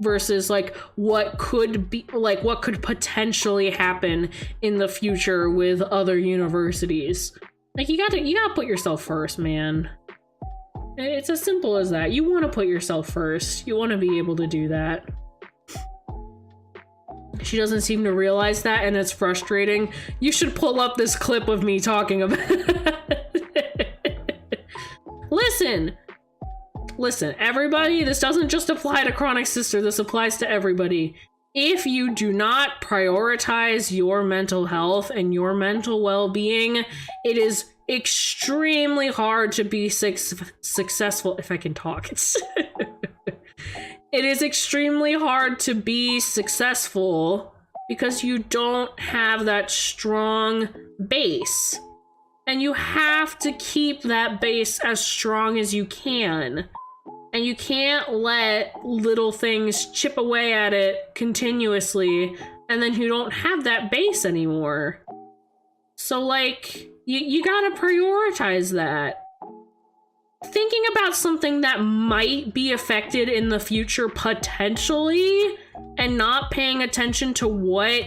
versus like what could potentially happen in the future with other universities. Like you gotta put yourself first, man. It's as simple as that. You want to put yourself first. You want to be able to do that. She doesn't seem to realize that, and it's frustrating. You should pull up this clip of me talking about it. Listen, everybody, this doesn't just apply to Chronic Sister, this applies to everybody. If you do not prioritize your mental health and your mental well-being, it is extremely hard to be successful, if I can talk. It is extremely hard to be successful because you don't have that strong base. And you have to keep that base as strong as you can. And you can't let little things chip away at it continuously, and then you don't have that base anymore. So, like, you gotta prioritize that. Thinking about something that might be affected in the future potentially and not paying attention to what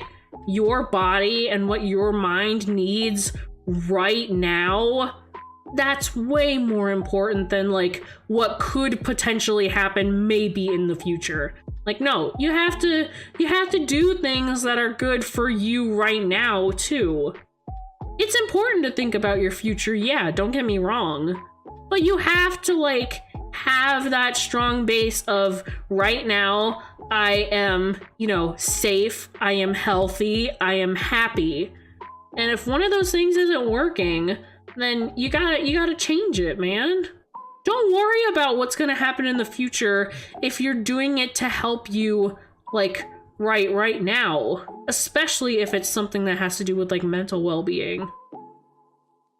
your body and what your mind needs right now, that's way more important than like what could potentially happen maybe in the future. Like, no, you have to do things that are good for you right now, too. It's important to think about your future, yeah, don't get me wrong. But you have to, like, have that strong base of right now, I am, you know, safe, I am healthy, I am happy. And if one of those things isn't working, then you gotta change it, man. Don't worry about what's gonna happen in the future if you're doing it to help you, like, right now. Especially if it's something that has to do with, like, mental well-being.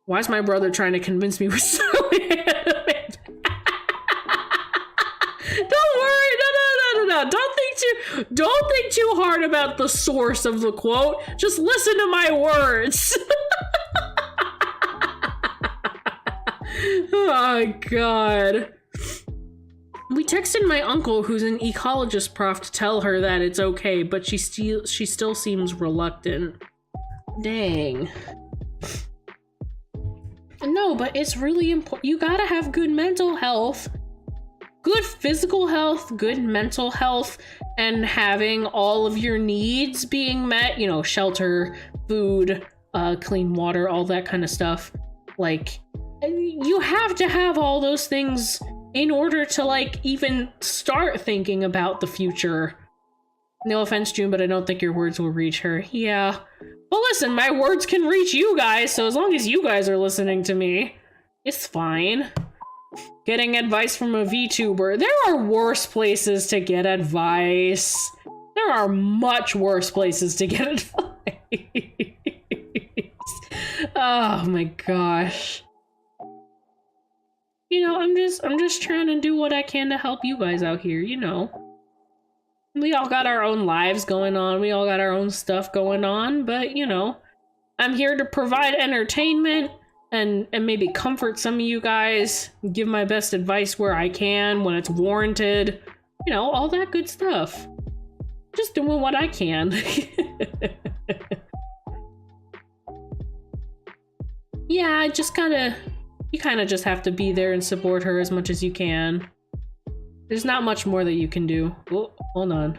Why is my brother trying to convince me we're so animated? Don't worry, no. Don't think too hard about the source of the quote. Just listen to my words. Oh, God. We texted my uncle, who's an ecologist prof, to tell her that it's okay, but she still seems reluctant. Dang. No, but it's really important. You gotta have good mental health, good physical health, good mental health, and having all of your needs being met, you know, shelter, food, clean water, all that kind of stuff. Like, you have to have all those things in order to, like, even start thinking about the future. No offense, June, but I don't think your words will reach her. Yeah. Well, listen, my words can reach you guys, so as long as you guys are listening to me, it's fine. Getting advice from a VTuber. There are worse places to get advice. There are much worse places to get advice. Oh my gosh. You know, I'm just trying to do what I can to help you guys out here, you know. We all got our own lives going on. We all got our own stuff going on, but you know, I'm here to provide entertainment and maybe comfort some of you guys, give my best advice where I can, when it's warranted, you know, all that good stuff. Just doing what I can. Yeah, you kind of just have to be there and support her as much as you can. There's not much more that you can do. Oh, hold on.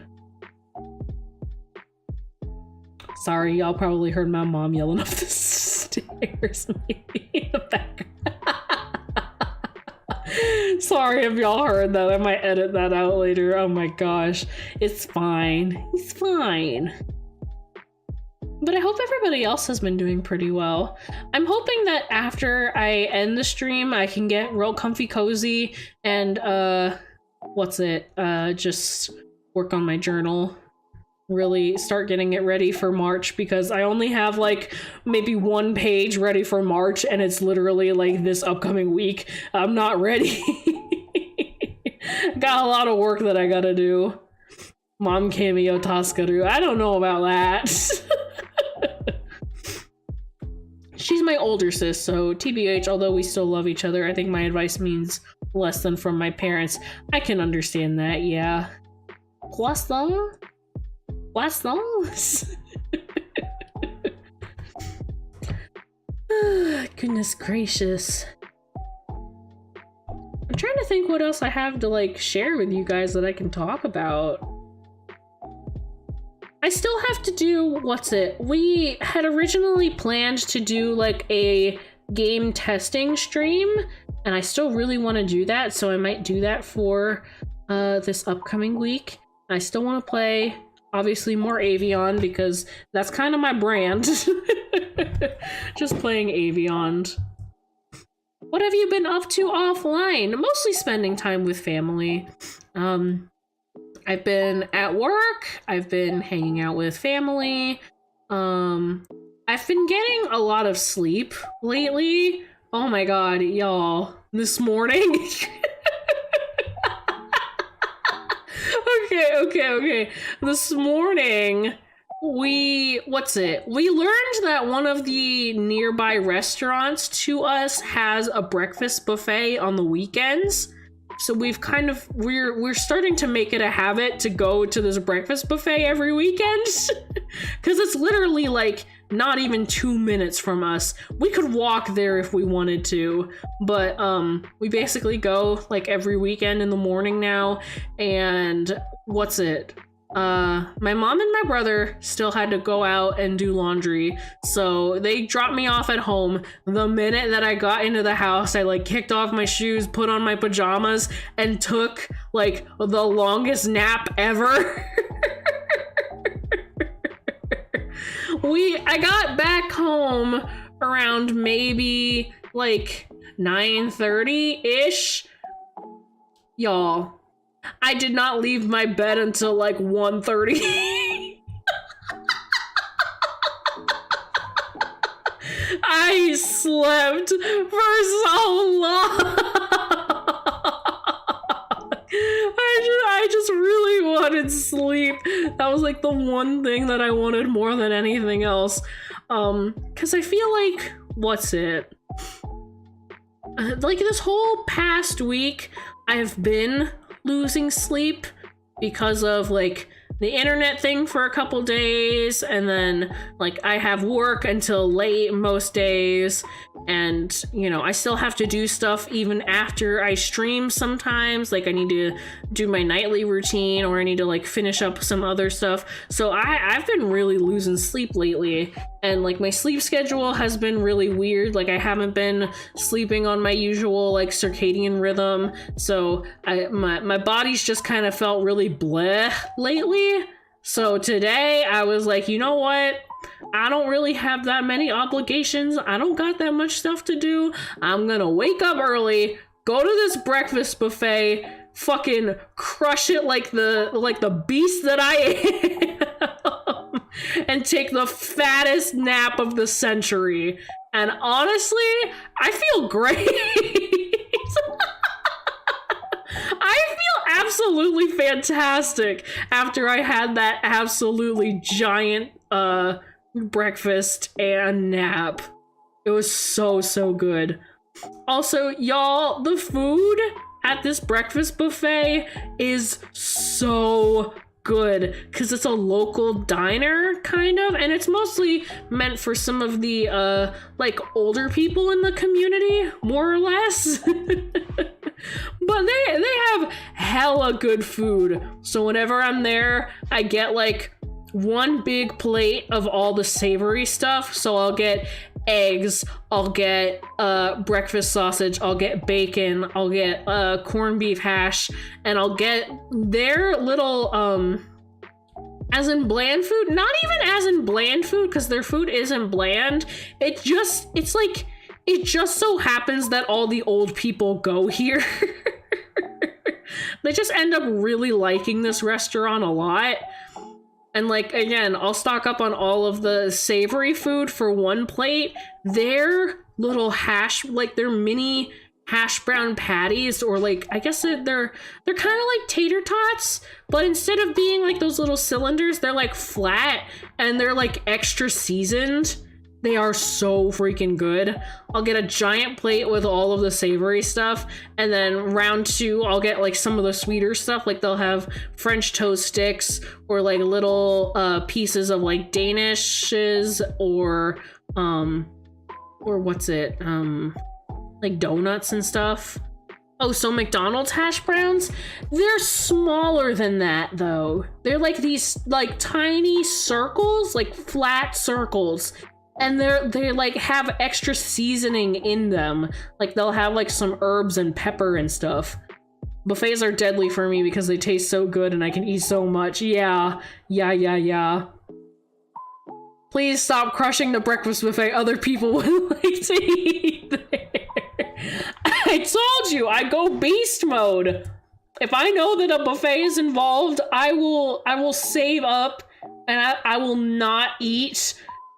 Sorry, y'all probably heard my mom yelling up the stairs maybe in the background. Sorry if y'all heard that. I might edit that out later. Oh my gosh. It's fine. It's fine. But I hope everybody else has been doing pretty well. I'm hoping that after I end the stream, I can get real comfy cozy and, just work on my journal. Really start getting it ready for March, because I only have like maybe one page ready for March and it's literally like this upcoming week. I'm not ready. Got a lot of work that I gotta do. Mom cameo Taskaru. I don't know about that. She's my older sis, so TBH, although we still love each other, I think my advice means less than from my parents. I can understand that, yeah. Croissant? Croissants? Goodness gracious. I'm trying to think what else I have to like share with you guys that I can talk about. I still have to do, we had originally planned to do like a game testing stream, and I still really want to do that, so I might do that for this upcoming week. I still want to play, obviously, more Avion, because that's kind of my brand. Just playing Avion. What have you been up to offline? Mostly spending time with family. I've been at work, I've been hanging out with family, I've been getting a lot of sleep lately. Oh my god, y'all, this morning. Okay. This morning, we learned that one of the nearby restaurants to us has a breakfast buffet on the weekends. So we're starting to make it a habit to go to this breakfast buffet every weekend because it's literally like not even 2 minutes from us. We could walk there if we wanted to, but we basically go like every weekend in the morning now. And my mom and my brother still had to go out and do laundry, so they dropped me off at home. The minute that I got into the house, I like kicked off my shoes, put on my pajamas, and took like the longest nap ever. I got back home around maybe like 9:30-ish. Y'all, I did not leave my bed until like 1:30. I slept for so long. I just really wanted sleep. That was like the one thing that I wanted more than anything else. Cause I feel like, like this whole past week, I've been losing sleep because of like the internet thing for a couple days, and then like I have work until late most days, and you know I still have to do stuff even after I stream sometimes. Like I need to do my nightly routine, or I need to like finish up some other stuff. So I've been really losing sleep lately, and like my sleep schedule has been really weird. Like I haven't been sleeping on my usual like circadian rhythm, so my body's just kind of felt really bleh lately. So today I was like, you know what? I don't really have that many obligations. I don't got that much stuff to do. I'm gonna wake up early, go to this breakfast buffet, fucking crush it like the beast that I am, and take the fattest nap of the century. And honestly, I feel great. I feel absolutely fantastic after I had that absolutely giant breakfast and nap. It was so good. Also, y'all, the food at this breakfast buffet is so good because it's a local diner kind of, and it's mostly meant for some of the like older people in the community, more or less. But they have hella good food. So whenever I'm there, I get like one big plate of all the savory stuff. So I'll get eggs, I'll get breakfast sausage, I'll get bacon, I'll get corned beef hash, and I'll get their little as in bland food. Not even as in bland food, because their food isn't bland. It just so happens that all the old people go here. They just end up really liking this restaurant a lot. And like, again, I'll stock up on all of the savory food for one plate. Their little their mini hash brown patties, or like, I guess they're kind of like tater tots, but instead of being like those little cylinders, they're like flat and they're like extra seasoned. They are so freaking good. I'll get a giant plate with all of the savory stuff, and then round two, I'll get like some of the sweeter stuff. Like they'll have French toast sticks, or like little pieces of like Danishes, or like donuts and stuff. Oh, so McDonald's hash browns, they're smaller than that though. They're like these like tiny circles, like flat circles. And they like have extra seasoning in them. Like they'll have like some herbs and pepper and stuff. Buffets are deadly for me because they taste so good and I can eat so much. Yeah. Please stop crushing the breakfast buffet. Other people would like to eat there. I told you, I go beast mode. If I know that a buffet is involved, I will save up, and I will not eat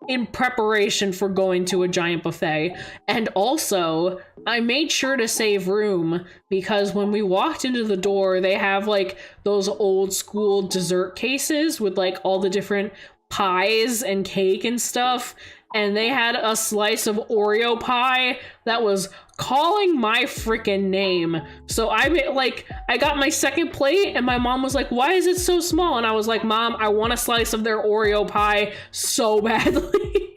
in preparation for going to a giant buffet. And also, I made sure to save room because when we walked into the door, they have like those old school dessert cases with like all the different pies and cake and stuff. and they had a slice of Oreo pie that was calling my freaking name. So I got my second plate and my mom was like, why is it so small? And I was like, Mom, I want a slice of their Oreo pie so badly.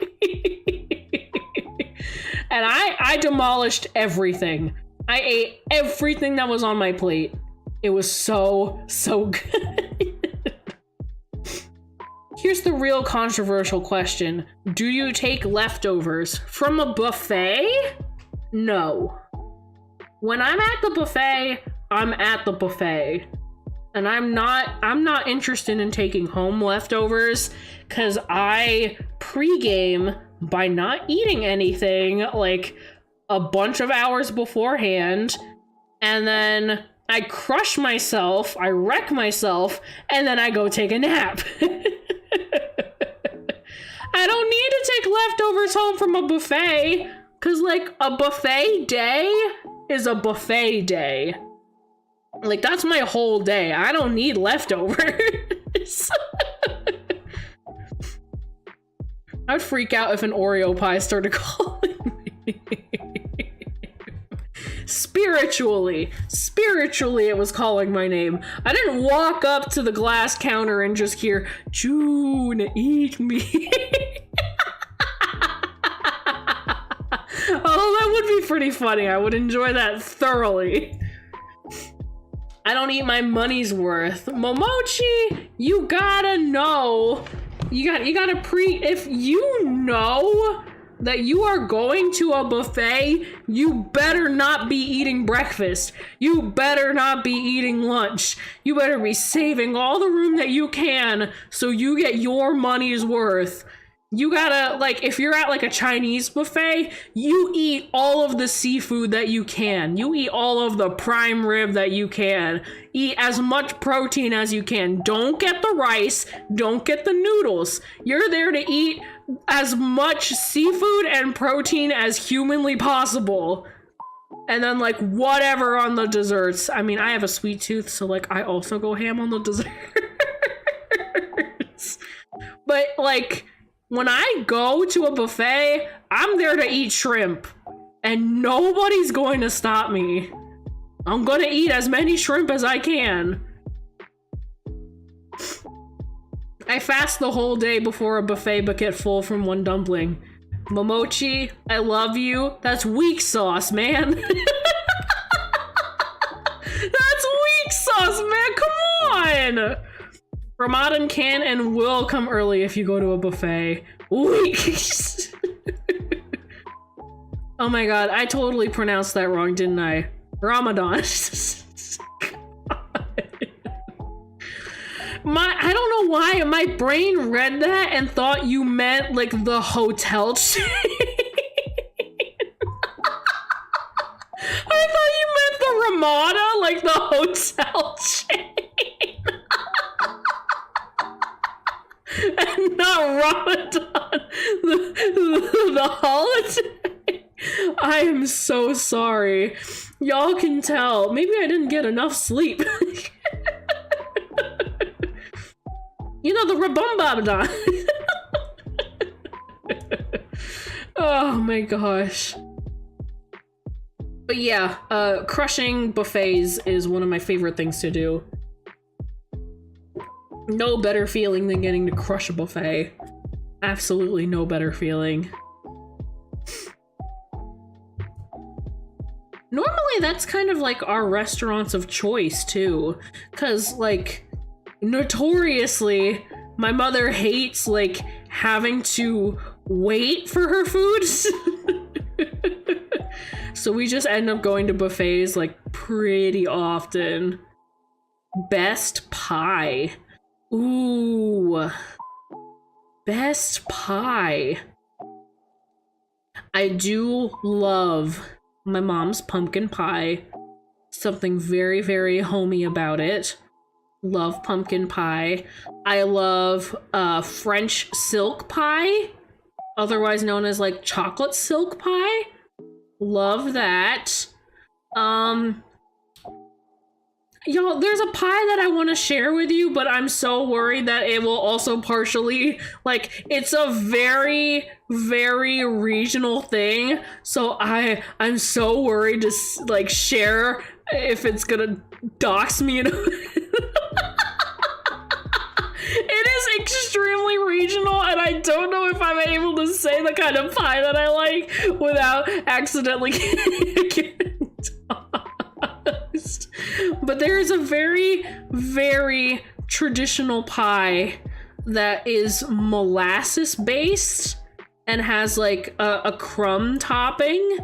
And I demolished everything. I ate everything that was on my plate. It was so good. Here's the real controversial question. Do you take leftovers from a buffet? No. When I'm at the buffet, I'm at the buffet. And I'm not interested in taking home leftovers because I pregame by not eating anything like a bunch of hours beforehand, and then I crush myself, I wreck myself, and then I go take a nap. I don't need to take leftovers home from a buffet, because, like, a buffet day is a buffet day. Like, that's my whole day. I don't need leftovers. I would freak out if an Oreo pie started calling me. Spiritually, it was calling my name. I didn't walk up to the glass counter and just hear, June, eat me. Oh, that would be pretty funny. I would enjoy that thoroughly. I don't eat my money's worth. Momochi, you gotta know. You gotta if you know that you are going to a buffet, you better not be eating breakfast. You better not be eating lunch. You better be saving all the room that you can so you get your money's worth. You gotta, like, if you're at like a Chinese buffet, you eat all of the seafood that you can. You eat all of the prime rib that you can. Eat as much protein as you can. Don't get the rice. Don't get the noodles. You're there to eat as much seafood and protein as humanly possible. And then, like, whatever on the desserts. I mean, I have a sweet tooth, so, like, I also go ham on the desserts. But, like, when I go to a buffet, I'm there to eat shrimp. And nobody's going to stop me. I'm gonna eat as many shrimp as I can. I fast the whole day before a buffet but get full from one dumpling. Momochi, I love you. That's weak sauce, man. That's weak sauce, man. Come on. Ramadan can and will come early if you go to a buffet. Weak. Oh my god, I totally pronounced that wrong, didn't I? Ramadan. I don't know why my brain read that and thought you meant like the hotel chain. I thought you meant the Ramada, like the hotel chain. And not Ramadan, the holiday. I am so sorry. Y'all can tell. Maybe I didn't get enough sleep. You know, the Rabumbabadan. Oh my gosh. But yeah, crushing buffets is one of my favorite things to do. No better feeling than getting to crush a buffet. Absolutely no better feeling. Normally that's kind of like our restaurants of choice too, because like notoriously my mother hates like having to wait for her food. So we just end up going to buffets like pretty often. Best pie. Ooh. Best pie. I do love my mom's pumpkin pie. Something very, very homey about it. Love pumpkin pie. I love French silk pie, otherwise known as like chocolate silk pie. Love that. I Y'all, there's a pie that I want to share with you, but I'm so worried that it will also partially, like, it's a very, very regional thing. So I'm so worried to, like, share if it's gonna dox me. It is extremely regional, and I don't know if I'm able to say the kind of pie that I like without accidentally getting doxed. But there is a very, very traditional pie that is molasses based and has like a crumb topping.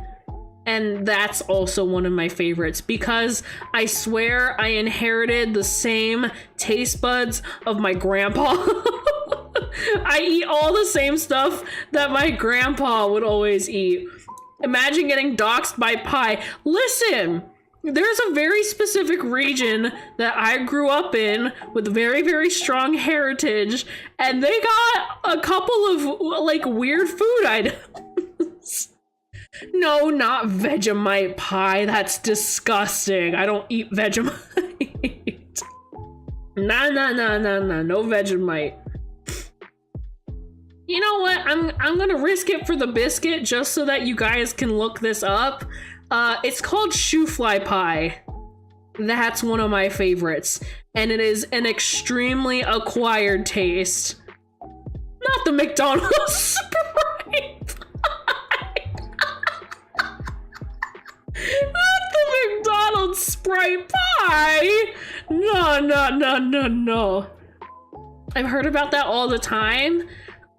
And that's also one of my favorites because I swear I inherited the same taste buds of my grandpa. I eat all the same stuff that my grandpa would always eat. Imagine getting doxxed by pie. Listen, there's a very specific region that I grew up in with very, very strong heritage, and they got a couple of like weird food items. No, not Vegemite pie. That's disgusting. I don't eat Vegemite. Nah, no Vegemite. You know what? I'm gonna risk it for the biscuit just so that you guys can look this up. It's called shoe fly pie. That's one of my favorites, and it is an extremely acquired taste. Not the McDonald's Sprite. Not the McDonald's Sprite pie! No. I've heard about that all the time.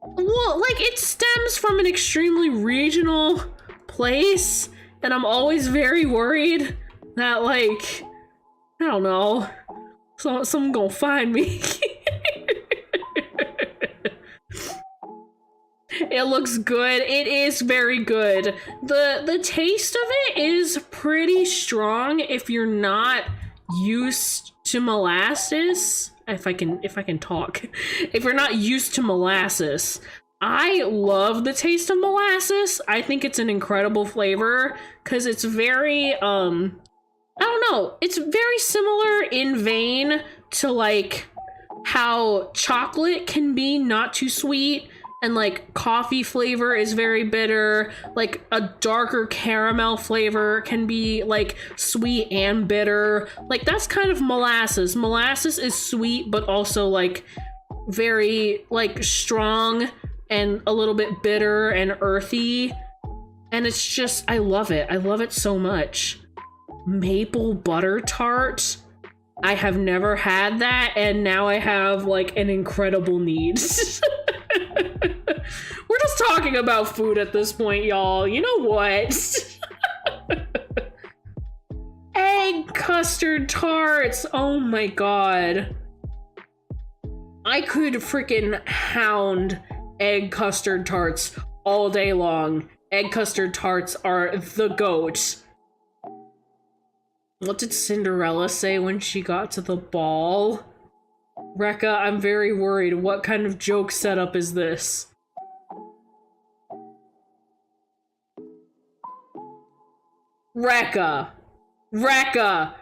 Well, like, it stems from an extremely regional place, and I'm always very worried that, like, I don't know, someone gonna find me. It looks good. It is very good. The taste of it is pretty strong if you're not used to molasses. If I can talk. If you're not used to molasses. I love the taste of molasses. I think it's an incredible flavor because it's very I don't know. It's very similar in vein to like how chocolate can be not too sweet. And like coffee flavor is very bitter, like a darker caramel flavor can be like sweet and bitter. Like that's kind of molasses. Molasses is sweet, but also like very like strong and a little bit bitter and earthy. And it's just, I love it. I love it so much. Maple butter tart. I have never had that, and now I have like an incredible need. We're just talking about food at this point, y'all. You know what? Egg custard tarts. Oh my god. I could freaking hound egg custard tarts all day long. Egg custard tarts are the GOAT. What did Cinderella say when she got to the ball? Rekka, I'm very worried. What kind of joke setup is this? Rekka, no! Rekka,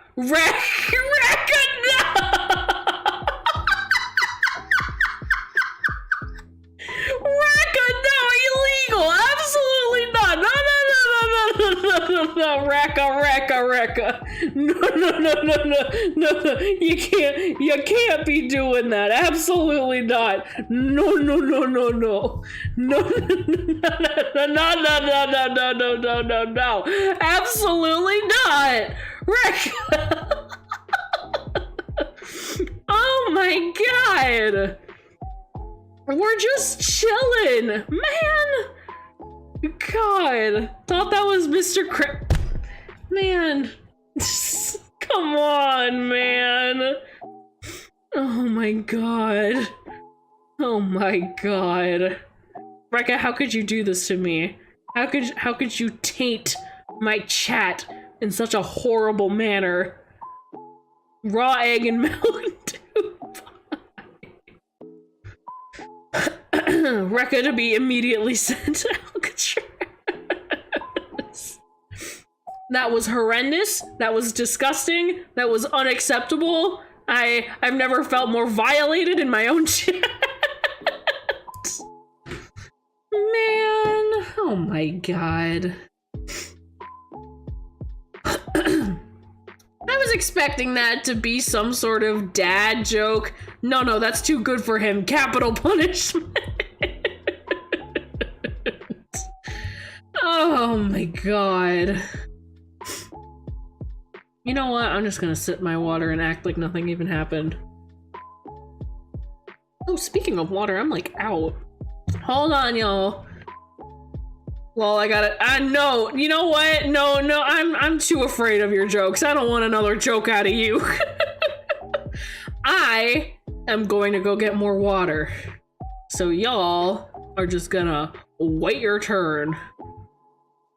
no, illegal! Absolutely not! No, Rekka. No, you can't be doing that. Absolutely not. No. Absolutely not. Rekka. Oh my god. We're just chilling, man. God, thought that was Mr. Man, come on, man. Oh my god. Rekka, how could you do this to me? How could you taint my chat in such a horrible manner? Raw egg and Mountain Dew pie. Rekka to be immediately sent to Alcatraz. That was horrendous. That was disgusting. That was unacceptable. I've never felt more violated in my own chat. Man, oh my god. I was expecting that to be some sort of dad joke. No, that's too good for him. Capital punishment. Oh my god. You know what? I'm just gonna sip my water and act like nothing even happened. Oh, speaking of water, I'm like out. Hold on, y'all. Well, I got it. No, you know what? No, I'm too afraid of your jokes. I don't want another joke out of you. I am going to go get more water. So y'all are just gonna wait your turn.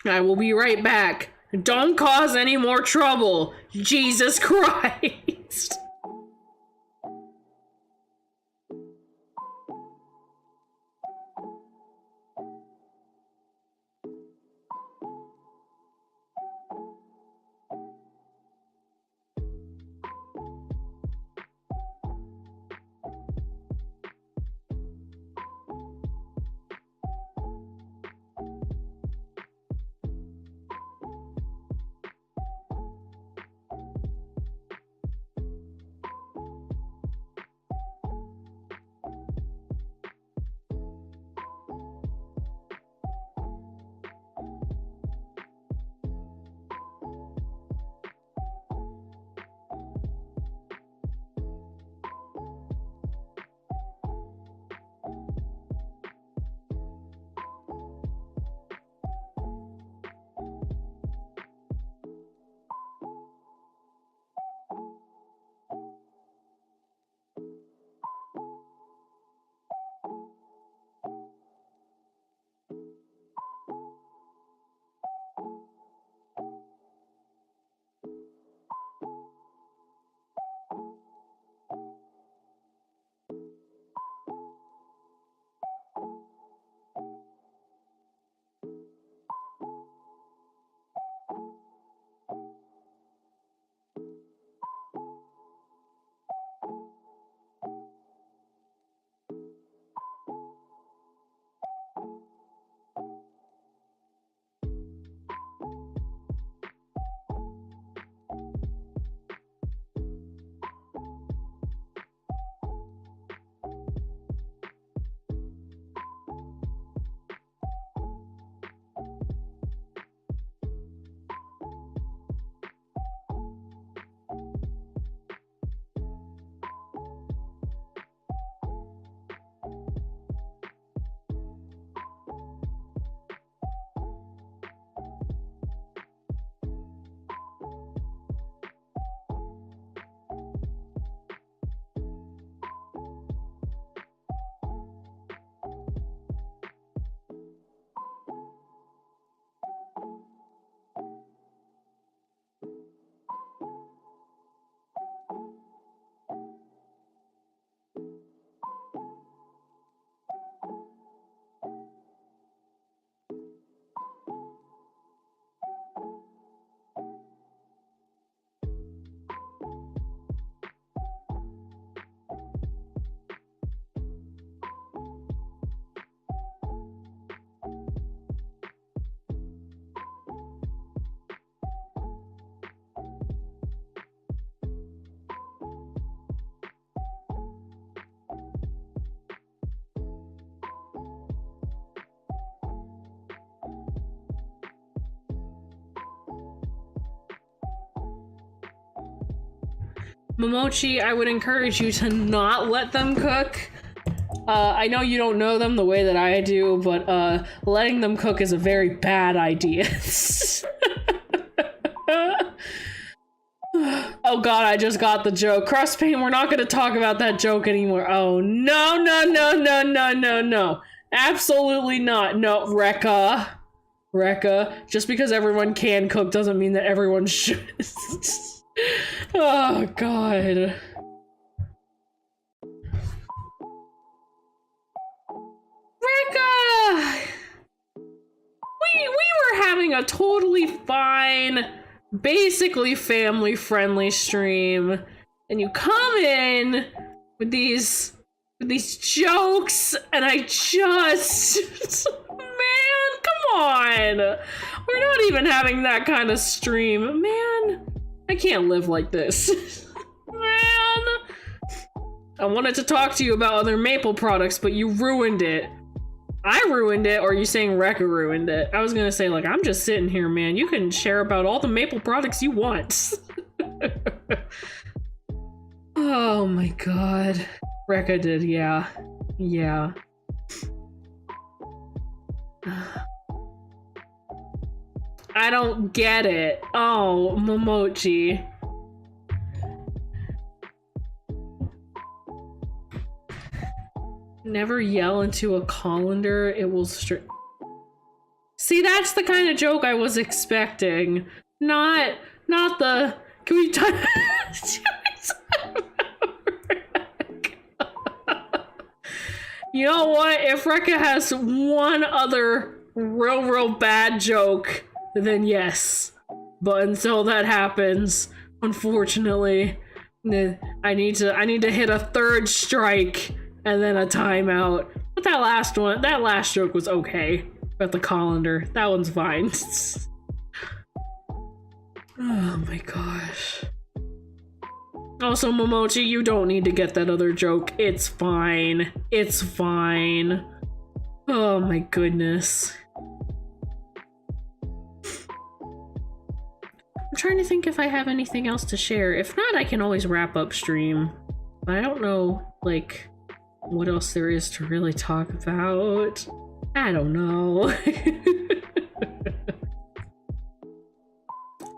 I will be right back. Don't cause any more trouble. Jesus Christ. Momochi, I would encourage you to not let them cook. I know you don't know them the way that I do, but letting them cook is a very bad idea. Oh god, I just got the joke. Crust paint, we're not gonna talk about that joke anymore. Oh, no, no, no, no, no, no, no. Absolutely not. No, Rekka. Rekka, just because everyone can cook doesn't mean that everyone should. Oh god. Rekka! We were having a totally fine basically family-friendly stream, and you come in with these jokes, and I just man, come on. We're not even having that kind of stream. Man, I can't live like this. Man. I wanted to talk to you about other Maple products, but you ruined it. I ruined it, or are you saying Rekka ruined it? I was gonna say, like, I'm just sitting here, man. You can share about all the Maple products you want. Oh my god. Rekka did, yeah. Yeah. I don't get it. Oh, Momochi. Never yell into a colander, it will See, that's the kind of joke I was expecting. Not the, can we talk? You know what? If Rekka has one other real bad joke, then yes. But until that happens, unfortunately, I need to hit a third strike and then a timeout. But that last joke was okay. About the colander, that one's fine. Oh my gosh. Also, Momochi, you don't need to get that other joke. It's fine. It's fine. Oh my goodness. I'm trying to think if I have anything else to share. If not, I can always wrap up stream. But I don't know, like, what else there is to really talk about. I don't know.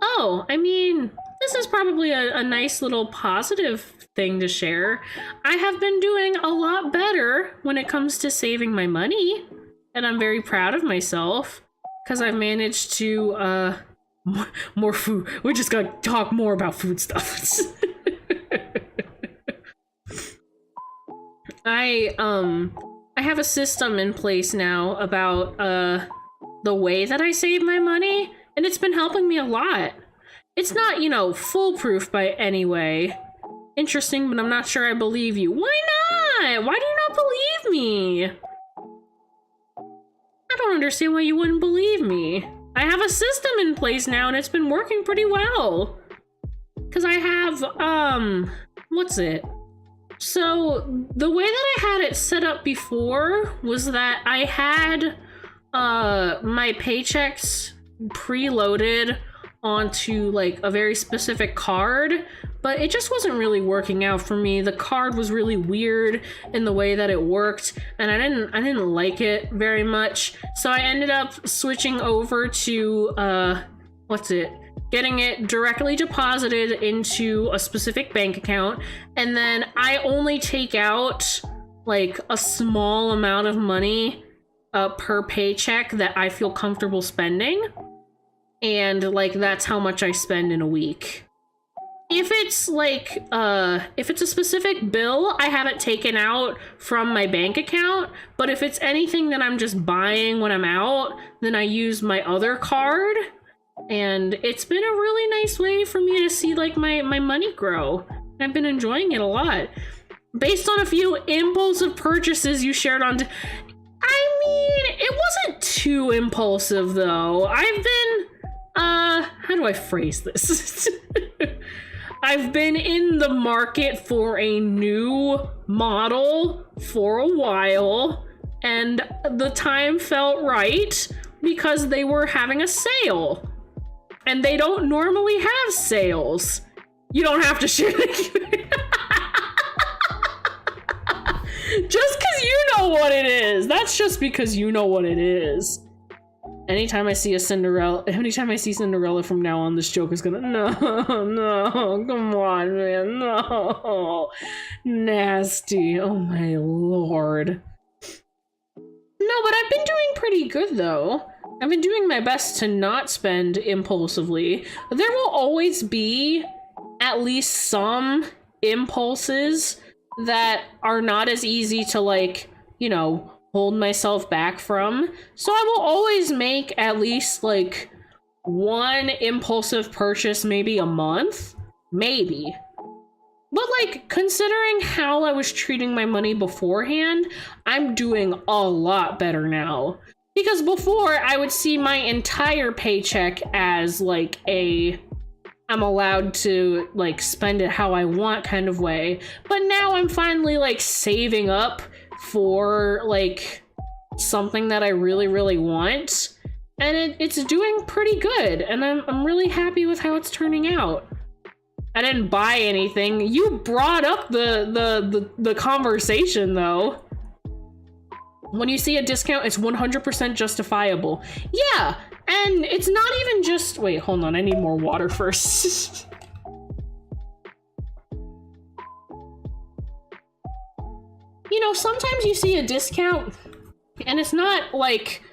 Oh, I mean, this is probably a nice little positive thing to share. I have been doing a lot better when it comes to saving my money, and I'm very proud of myself because I've managed to more food. We just gotta talk more about food stuff. I have a system in place now about the way that I save my money, and it's been helping me a lot. It's not, you know, foolproof by any way. Interesting, but I'm not sure I believe you. Why not? Why do you not believe me? I don't understand why you wouldn't believe me. I have a system in place now, and it's been working pretty well. Because I have, what's it? So, the way that I had it set up before was that I had, my paychecks preloaded onto like a very specific card, but it just wasn't really working out for me. The card was really weird in the way that it worked, and I didn't like it very much. So I ended up switching over to getting it directly deposited into a specific bank account, and then I only take out like a small amount of money per paycheck that I feel comfortable spending. And like that's how much I spend in a week. If it's like if it's a specific bill, I have it taken out from my bank account, but if it's anything that I'm just buying when I'm out, then I use my other card, and it's been a really nice way for me to see like my money grow. I've been enjoying it a lot. Based on a few impulsive purchases you shared on I mean, it wasn't too impulsive though. I've been how do I phrase this? I've been in the market for a new model for a while, and the time felt right because they were having a sale. And they don't normally have sales. You don't have to share it. Just because you know what it is. That's just because you know what it is. Anytime I see Cinderella from now on, this joke is gonna, no, come on, man, no. Nasty, oh my lord. No, but I've been doing pretty good though. I've been doing my best to not spend impulsively. There will always be at least some impulses that are not as easy to like, you know, hold myself back from. So I will always make at least like one impulsive purchase maybe a month, maybe. But like, considering how I was treating my money beforehand, I'm doing a lot better now. Because before, I would see my entire paycheck as like I'm allowed to like spend it how I want kind of way. But now I'm finally like saving up for like something that I really, really want. And it's doing pretty good. And I'm really happy with how it's turning out. I didn't buy anything. You brought up the conversation though. When you see a discount, it's 100% justifiable. Yeah, and it's not even just... Wait, hold on, I need more water first. You know, sometimes you see a discount, and it's not, like,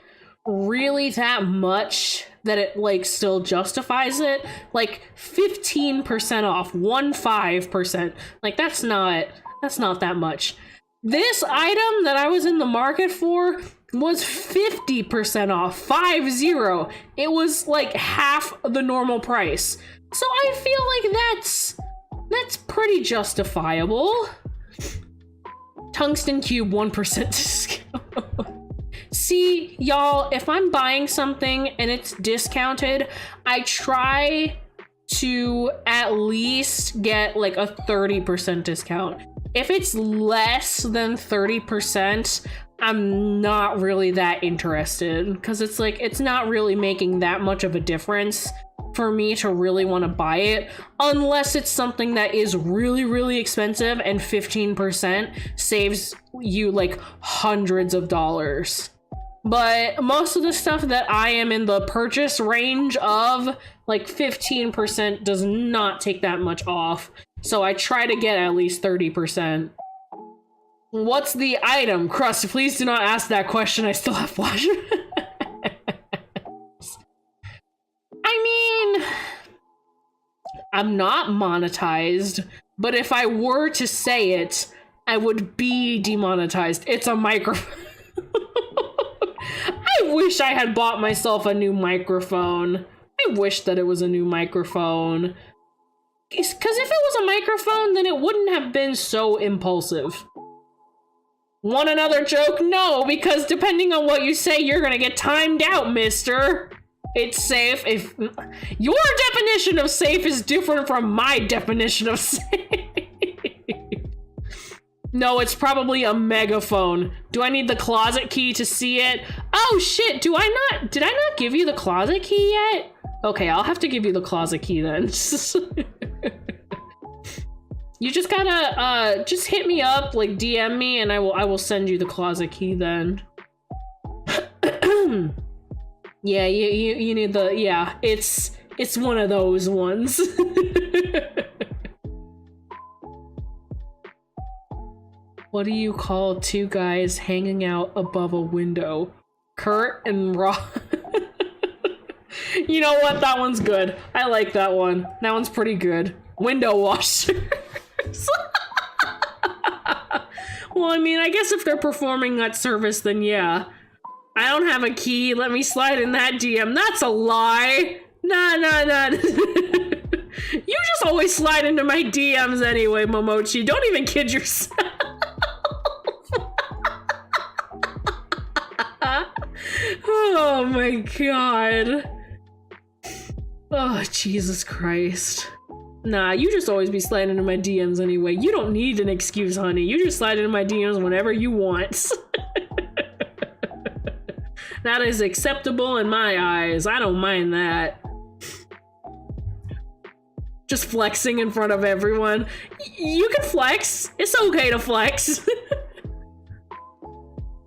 really that much that it, like, still justifies it. Like, 15% off, 15%. Like, that's not that much. This item that I was in the market for was 50% off, 50. It was like half the normal price. So I feel like that's pretty justifiable. Tungsten cube 1% discount. See, y'all, if I'm buying something and it's discounted, I try to at least get like a 30% discount. If it's less than 30%, I'm not really that interested because it's like, it's not really making that much of a difference for me to really want to buy it unless it's something that is really, really expensive and 15% saves you like hundreds of dollars. But most of the stuff that I am in the purchase range of, like 15% does not take that much off. So I try to get at least 30%. What's the item? Crust, please do not ask that question. I still have flash. I mean, I'm not monetized, but if I were to say it, I would be demonetized. It's a microphone. I wish I had bought myself a new microphone. I wish that it was a new microphone. Because if it was a microphone, then it wouldn't have been so impulsive. Want another joke? No, because depending on what you say, you're gonna get timed out, mister. It's safe. If your definition of safe is different from my definition of safe. No, it's probably a megaphone. Do I need the closet key to see it? Oh shit, did I not give you the closet key yet? Okay, I'll have to give you the closet key then. You just gotta just hit me up, like DM me, and I will send you the closet key then. Yeah, you need the, yeah, it's one of those ones. What do you call two guys hanging out above a window? Kurt and Rob. You know what? That one's good. I like that one. That one's pretty good. Window washers. Well, I mean, I guess if they're performing that service, then yeah. I don't have a key. Let me slide in that DM. That's a lie. Nah. You just always slide into my DMs anyway, Momochi. Don't even kid yourself. Oh my god. Oh, Jesus Christ. Nah, you just always be sliding into my DMs anyway. You don't need an excuse, honey. You just slide into my DMs whenever you want. That is acceptable in my eyes. I don't mind that. Just flexing in front of everyone. You can flex. It's okay to flex.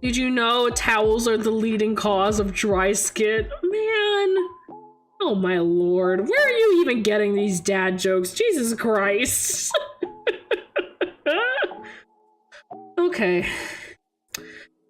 Did you know towels are the leading cause of dry skin? Man. Oh my lord. Where are you even getting these dad jokes? Jesus Christ. Okay.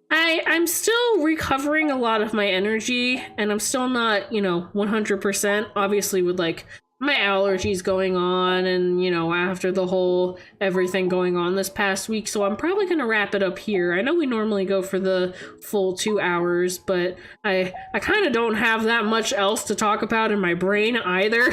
I'm still recovering a lot of my energy, and I'm still not, 100%. Obviously with like my allergies going on, and you know, after the whole everything going on this past week, so I'm probably gonna wrap it up here. I know we normally go for the full 2 hours, but I kind of don't have that much else to talk about in my brain either.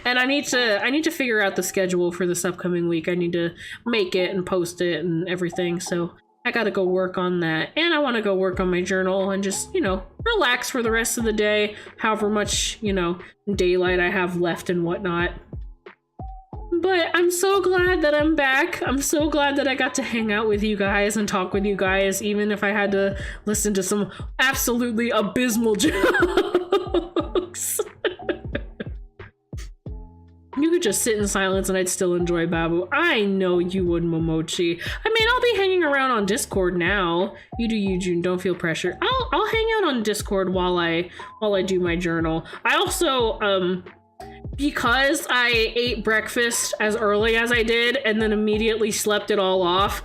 And I need to figure out the schedule for this upcoming week. I need to make it and post it and everything, so I gotta go work on that. And I want to go work on my journal and just, you know, relax for the rest of the day, however much, you know, daylight I have left and whatnot. But I'm so glad that I'm back. I'm so glad that I got to hang out with you guys and talk with you guys, even if I had to listen to some absolutely abysmal jokes. You could just sit in silence and I'd still enjoy Babu. I know you would, Momochi. I mean, I'll be hanging around on Discord now. You do you, June. Don't feel pressure. I'll hang out on Discord while I do my journal. I also because I ate breakfast as early as I did and then immediately slept it all off,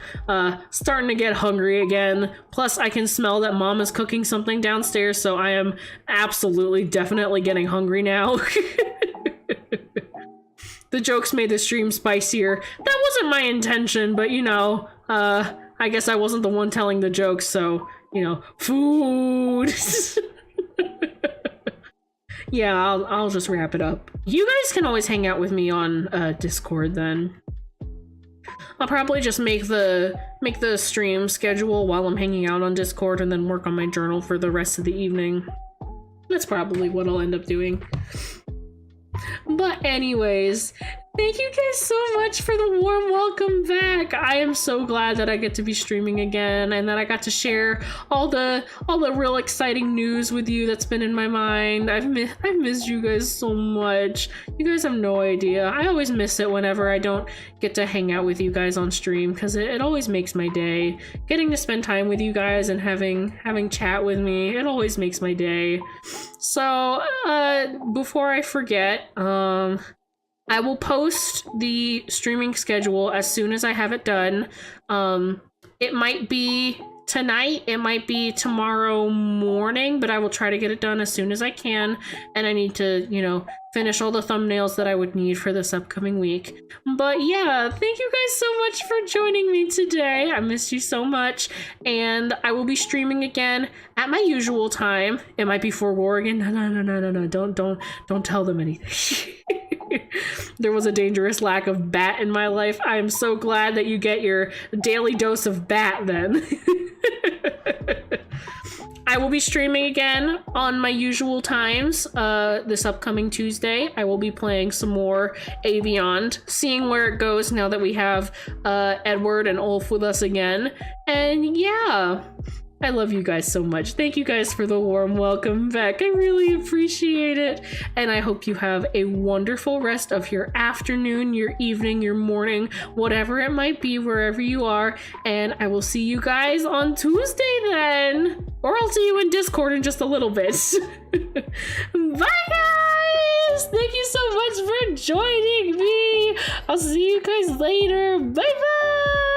starting to get hungry again. Plus, I can smell that Mom is cooking something downstairs, so I am absolutely, definitely getting hungry now. The jokes made the stream spicier. That wasn't my intention, but you know, I guess I wasn't the one telling the jokes, so, you know, food. Yeah, I'll just wrap it up. You guys can always hang out with me on Discord then. I'll probably just make the stream schedule while I'm hanging out on Discord and then work on my journal for the rest of the evening. That's probably what I'll end up doing. But anyways, thank you guys so much for the warm welcome back. I am so glad that I get to be streaming again and that I got to share all the real exciting news with you that's been in my mind. I've missed you guys so much. You guys have no idea. I always miss it whenever I don't get to hang out with you guys on stream, because it always makes my day. Getting to spend time with you guys and having chat with me, it always makes my day. So before I forget, I will post the streaming schedule as soon as I have it done. It might be tonight, it might be tomorrow morning, but I will try to get it done as soon as I can. And I need to, you know, finish all the thumbnails that I would need for this upcoming week. But yeah, thank you guys so much for joining me today. I missed you so much, and I will be streaming again at my usual time. It might be for war again. No, don't tell them anything. There was a dangerous lack of bat in my life. I am so glad that you get your daily dose of bat then. I will be streaming again on my usual times this upcoming Tuesday. I will be playing some more Avion, seeing where it goes now that we have Edward and Ulf with us again. And yeah, I love you guys so much. Thank you guys for the warm welcome back. I really appreciate it. And I hope you have a wonderful rest of your afternoon, your evening, your morning, whatever it might be, wherever you are. And I will see you guys on Tuesday then. Or I'll see you in Discord in just a little bit. Bye guys! Thank you so much for joining me. I'll see you guys later. Bye bye!